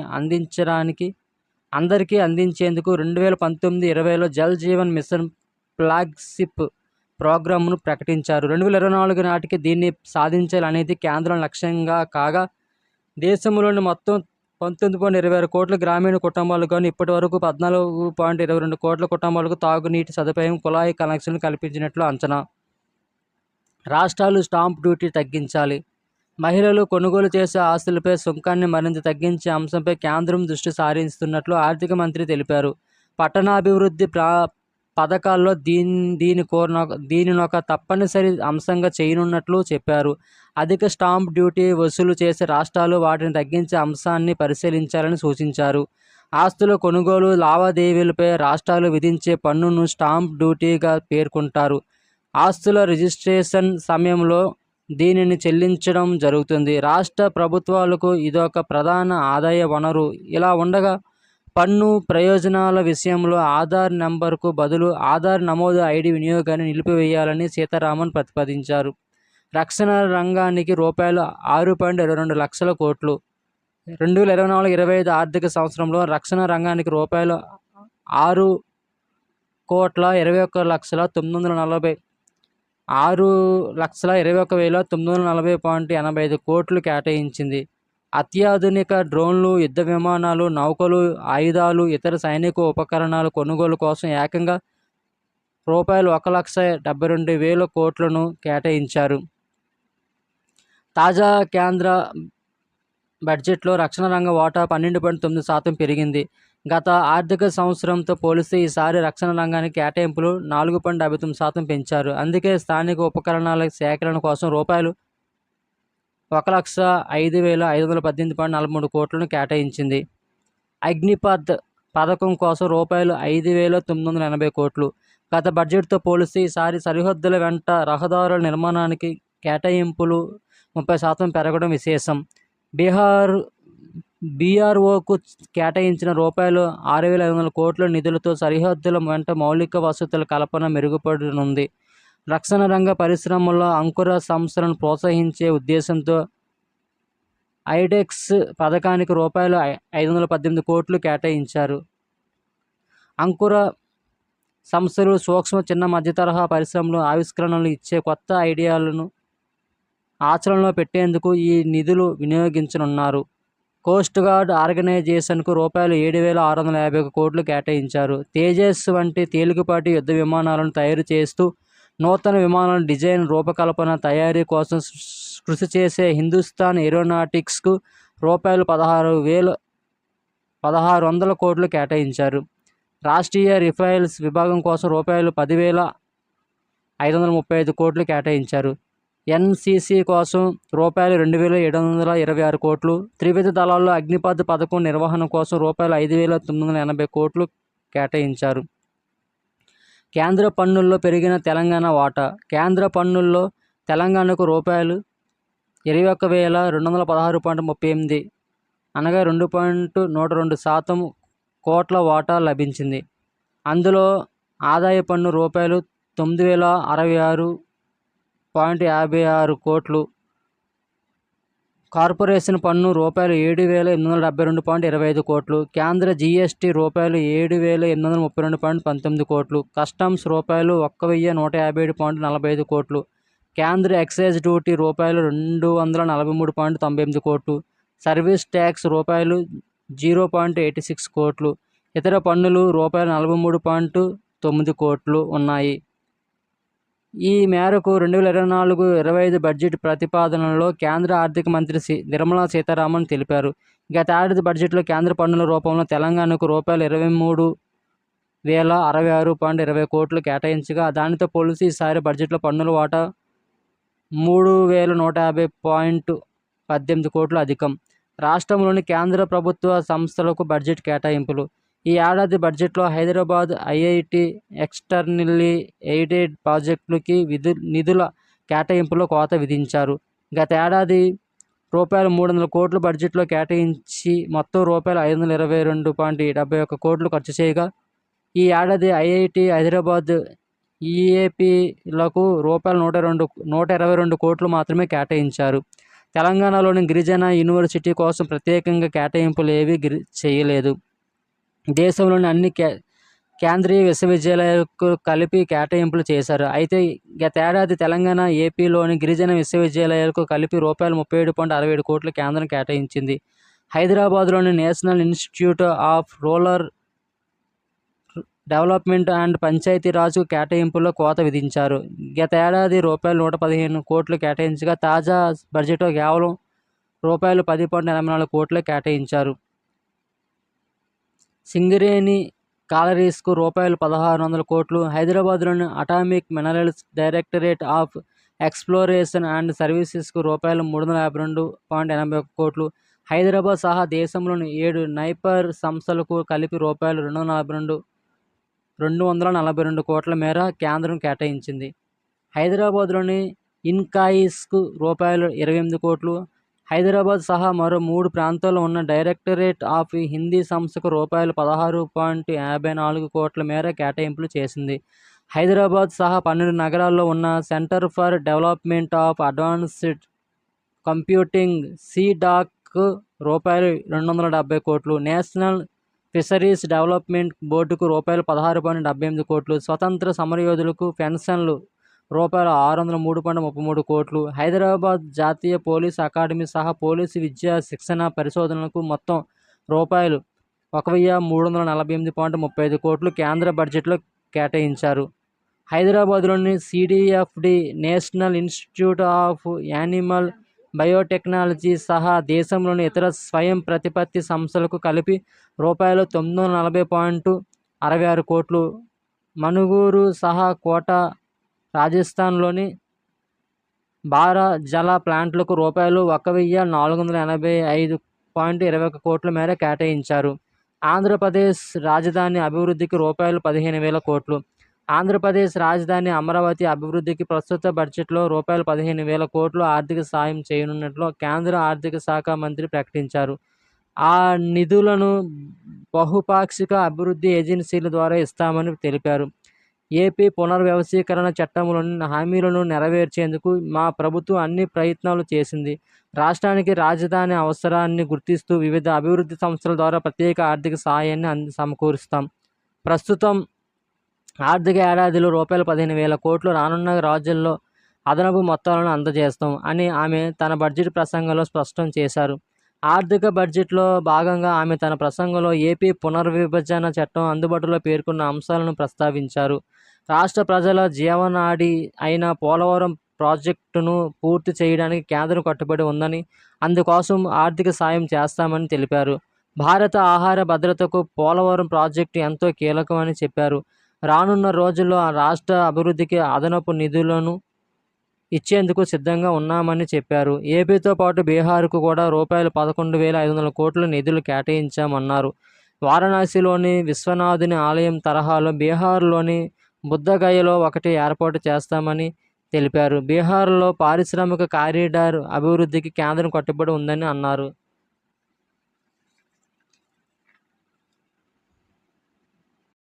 అందరికీ అందించేందుకు 2019-20లో జల్ జీవన్ మిషన్ ఫ్లాగ్షిప్ ప్రోగ్రామ్ను ప్రకటించారు. 2024 నాటికి దీన్ని సాధించాలనేది కేంద్రం లక్ష్యంగా కాగా దేశంలోని మొత్తం 19.26 కోట్ల గ్రామీణ కుటుంబాలు కానీ ఇప్పటి వరకు 14.22 కోట్ల కుటుంబాలకు తాగునీటి సదుపాయం, కుళాయి కనెక్షన్లు కల్పించినట్లు అంచనా. రాష్ట్రాలు స్టాంప్ డ్యూటీ తగ్గించాలి. మహిళలు కొనుగోలు చేసే ఆస్తులపై సుంకాన్ని మరింత తగ్గించే అంశంపై కేంద్రం దృష్టి సారిస్తున్నట్లు ఆర్థిక మంత్రి తెలిపారు. పట్టణాభివృద్ధి పథకాల్లో దీనినొక తప్పనిసరి అంశంగా చేయనున్నట్లు చెప్పారు. అధిక స్టాంప్ డ్యూటీ వసూలు చేసే రాష్ట్రాలు వాటిని తగ్గించే అంశాన్ని పరిశీలించాలని సూచించారు. ఆస్తుల కొనుగోలు లావాదేవీలపై రాష్ట్రాలు విధించే పన్నును స్టాంప్ డ్యూటీగా పేర్కొంటారు. ఆస్తుల రిజిస్ట్రేషన్ సమయంలో దీనిని చెల్లించడం జరుగుతుంది. రాష్ట్ర ప్రభుత్వాలకు ఇదొక ప్రధాన ఆదాయ వనరు. ఇలా ఉండగా పన్ను ప్రయోజనాల విషయంలో ఆధార్ నెంబర్కు బదులు ఆధార్ నమోదు ID వినియోగాన్ని నిలిపివేయాలని సీతారామన్ ప్రతిపాదించారు. రక్షణ రంగానికి రూపాయలు 6.22 లక్షల కోట్లు. 2024-25 ఆర్థిక సంవత్సరంలో రక్షణ రంగానికి రూపాయలు 6,21,940.85 కోట్లు కేటాయించింది. అత్యాధునిక డ్రోన్లు, యుద్ధ విమానాలు, నౌకలు, ఆయుధాలు, ఇతర సైనిక ఉపకరణాల కొనుగోలు కోసం ఏకంగా రూపాయలు 1,72,000 కోట్లను కేటాయించారు. తాజా కేంద్ర బడ్జెట్లో రక్షణ రంగ వాటా 12.9% పెరిగింది. గత ఆర్థిక సంవత్సరంతో పోలిస్తే ఈసారి రక్షణ రంగానికి కేటాయింపులు 4.59% పెంచారు. అందుకే స్థానిక ఉపకరణాల సేకరణ కోసం రూపాయలు 1,05,518.43 కోట్లను కేటాయించింది. అగ్నిపథ్ పథకం కోసం రూపాయలు 5,980 కోట్లు. గత బడ్జెట్తో పోలిస్తే ఈసారి సరిహద్దుల వెంట రహదారుల నిర్మాణానికి కేటాయింపులు 30% పెరగడం విశేషం. బీఆర్ఓకు కేటాయించిన రూపాయలు 6,500 కోట్ల నిధులతో సరిహద్దుల వెంట మౌలిక వసతుల కల్పన మెరుగుపడనుంది. రక్షణ రంగ పరిశ్రమల్లో అంకుర సంస్థలను ప్రోత్సహించే ఉద్దేశంతో ఐడెక్స్ పథకానికి రూపాయలు 518 కోట్లు కేటాయించారు. అంకుర సంస్థలు సూక్ష్మ, చిన్న, మధ్యతరహా పరిశ్రమలు ఆవిష్కరణలు ఇచ్చే కొత్త ఐడియాలను ఆచరణలో పెట్టేందుకు ఈ నిధులు వినియోగించనున్నారు. కోస్ట్ గార్డ్ ఆర్గనైజేషన్కు రూపాయలు 7,651 కోట్లు కేటాయించారు. తేజస్ వంటి తేలికపాటి యుద్ధ విమానాలను తయారు చేస్తూ నూతన విమానాల డిజైన్, రూపకల్పన, తయారీ కోసం కృషి చేసే హిందుస్థాన్ ఏరోనాటిక్స్కు రూపాయలు 1,600 కోట్లు కేటాయించారు. రాష్ట్రీయ రైఫిల్స్ విభాగం కోసం రూపాయలు 10,535 కోట్లు కేటాయించారు. ఎన్సీసీ కోసం రూపాయలు 2,726 కోట్లు, త్రివిధ దళాల్లో అగ్నిపథ్ పథకం నిర్వహణ కోసం రూపాయలు 5,980 కోట్లు కేటాయించారు. కేంద్ర పన్నుల్లో పెరిగిన తెలంగాణ వాటా. కేంద్ర పన్నుల్లో తెలంగాణకు రూపాయలు 21,216.38 అనగా 2.102% కోట్ల వాటా లభించింది. అందులో ఆదాయ పన్ను రూపాయలు 9,066.56 కోట్లు, కార్పొరేషన్ పన్ను రూపాయలు 7,872.25 కోట్లు, కేంద్ర జీఎస్టీ రూపాయలు 7,832.19 కోట్లు, కస్టమ్స్ రూపాయలు 1,157.45 కోట్లు, కేంద్ర ఎక్సైజ్ డ్యూటీ రూపాయలు 243.98 కోట్లు, సర్వీస్ ట్యాక్స్ రూపాయలు 0.86 కోట్లు, ఇతర పన్నులు రూపాయలు 43.9 కోట్లు ఉన్నాయి. ఈ మేరకు 2024-25 బడ్జెట్ ప్రతిపాదనలో కేంద్ర ఆర్థిక మంత్రి నిర్మలా సీతారామన్ తెలిపారు. గతేడాది బడ్జెట్లో కేంద్ర పన్నుల రూపంలో తెలంగాణకు రూపాయలు 23,066.20 కోట్లు కేటాయించగా, దానితో పోలిసి ఈసారి బడ్జెట్లో పన్నుల వాటా 3,150.18 కోట్లు అధికం. రాష్ట్రంలోని కేంద్ర ప్రభుత్వ సంస్థలకు బడ్జెట్ కేటాయింపులు. ఈ ఏడాది బడ్జెట్లో హైదరాబాద్ ఐఐటి ఎక్స్టర్నల్లీ ఎయిడెడ్ ప్రాజెక్టులకి నిధుల కేటాయింపులో కోత విధించారు. గతేడాది రూపాయలు 300 కోట్లు బడ్జెట్లో కేటాయించి మొత్తం రూపాయలు 522.71 కోట్లు ఖర్చు చేయగా, ఈ ఏడాది ఐఐటి హైదరాబాద్ ఈఏపీలకు రూపాయలు 122 కోట్లు మాత్రమే కేటాయించారు. తెలంగాణలోని గిరిజన యూనివర్సిటీ కోసం ప్రత్యేకంగా కేటాయింపులు ఏవీ చేయలేదు. దేశంలోని అన్ని కేంద్రీయ విశ్వవిద్యాలయాలకు కలిపి కేటాయింపులు చేశారు. అయితే గతేడాది తెలంగాణ, ఏపీలోని గిరిజన విశ్వవిద్యాలయాలకు కలిపి రూపాయలు 37.67 కోట్లు కేంద్రం కేటాయించింది. హైదరాబాద్లోని national institute of rural development and Panchayati Raj కేటాయింపుల్లో కోత విధించారు. గతేడాది రూపాయలు 115 కోట్లు కేటాయించగా, తాజా బడ్జెట్లో కేవలం రూపాయలు 10.84 కోట్లే కేటాయించారు. సింగరేణి కాలరీస్కు రూపాయలు 1,600 కోట్లు, హైదరాబాద్లోని atomic minerals directorate of exploration and సర్వీసెస్కు రూపాయలు 352.81 కోట్లు, హైదరాబాద్ సహా దేశంలోని 7 నైపర్ సంస్థలకు కలిపి రూపాయలు 242 కోట్ల మేర కేంద్రం కేటాయించింది. హైదరాబాద్లోని ఇన్కాయిస్కు రూపాయలు 28 కోట్లు, హైదరాబాద్ సహా మరో 3 ప్రాంతాల్లో ఉన్న డైరెక్టరేట్ ఆఫ్ హిందీ సంస్థకు రూపాయలు 16.54 కోట్ల మేర కేటాయింపులు చేసింది. హైదరాబాద్ సహా 12 నగరాల్లో ఉన్న centre for development of advanced computing సిడాక్కు రూపాయలు 270 కోట్లు, నేషనల్ ఫిషరీస్ డెవలప్మెంట్ బోర్డుకు రూపాయలు 16.78 కోట్లు, స్వతంత్ర సమరయోధులకు పెన్షన్లు రూపాయలు 603.33 కోట్లు, హైదరాబాద్ జాతీయ పోలీస్ అకాడమీ సహా పోలీసు విద్యా శిక్షణ పరిశోధనలకు మొత్తం రూపాయలు 1,348.35 కోట్లు కేంద్ర బడ్జెట్లో కేటాయించారు. హైదరాబాద్లోని CDFD, national institute of animal biotechnology సహా దేశంలోని ఇతర స్వయం ప్రతిపత్తి సంస్థలకు కలిపి రూపాయలు 940.66 కోట్లు, మనుగూరు సహా కోటా రాజస్థాన్లోని బారా జల ప్లాంట్లకు రూపాయలు 1,485.21 కోట్ల మేర కేటాయించారు. ఆంధ్రప్రదేశ్ రాజధాని అభివృద్ధికి రూపాయలు 15,000 కోట్లు, ఆంధ్రప్రదేశ్ రాజధాని అమరావతి అభివృద్ధికి ప్రస్తుత బడ్జెట్లో రూపాయలు 15,000 కోట్లు ఆర్థిక సాయం చేయనున్నట్లు కేంద్ర ఆర్థిక శాఖ మంత్రి ప్రకటించారు. ఆ నిధులను బహుపాక్షిక అభివృద్ధి ఏజెన్సీల ద్వారా ఇస్తామని తెలిపారు. ఏపీ పునర్వ్యవస్థీకరణ చట్టంలోని హామీలను నెరవేర్చేందుకు మా ప్రభుత్వం అన్ని ప్రయత్నాలు చేసింది. రాష్ట్రానికి రాజధాని అవసరాన్ని గుర్తిస్తూ వివిధ అభివృద్ధి సంస్థల ద్వారా ప్రత్యేక ఆర్థిక సహాయాన్ని సమకూరుస్తాం. ప్రస్తుతం ఆర్థిక ఏడాదిలో రూపాయలు 15,000 కోట్లు రానున్న రోజుల్లో అదనపు మొత్తాలను అందజేస్తాం అని ఆమె తన బడ్జెట్ ప్రసంగంలో స్పష్టం చేశారు. ఆర్థిక బడ్జెట్లో భాగంగా ఆమె తన ప్రసంగంలో ఏపీ పునర్విభజన చట్టం అందుబాటులో పేర్కొన్న అంశాలను ప్రస్తావించారు. రాష్ట్ర ప్రజల జీవనాడి అయిన పోలవరం ప్రాజెక్టును పూర్తి చేయడానికి కేంద్రం కట్టుబడి ఉందని, అందుకోసం ఆర్థిక సాయం చేస్తామని తెలిపారు. భారత ఆహార భద్రతకు పోలవరం ప్రాజెక్టు ఎంతో కీలకమని చెప్పారు. రానున్న రోజుల్లో ఆ రాష్ట్ర అభివృద్ధికి అదనపు నిధులను ఇచ్చేందుకు సిద్ధంగా ఉన్నామని చెప్పారు. ఏపీతో పాటు బీహార్కు కూడా రూపాయలు 11,500 కోట్ల నిధులు కేటాయించామన్నారు. వారణాసిలోని విశ్వనాథుని ఆలయం తరహాలో బీహార్లోని బుద్ధగయలో ఒకటి ఏర్పాటు చేస్తామని తెలిపారు. బీహార్లో పారిశ్రామిక కారిడార్ అభివృద్ధికి కేంద్రం కట్టుబడి ఉందని అన్నారు.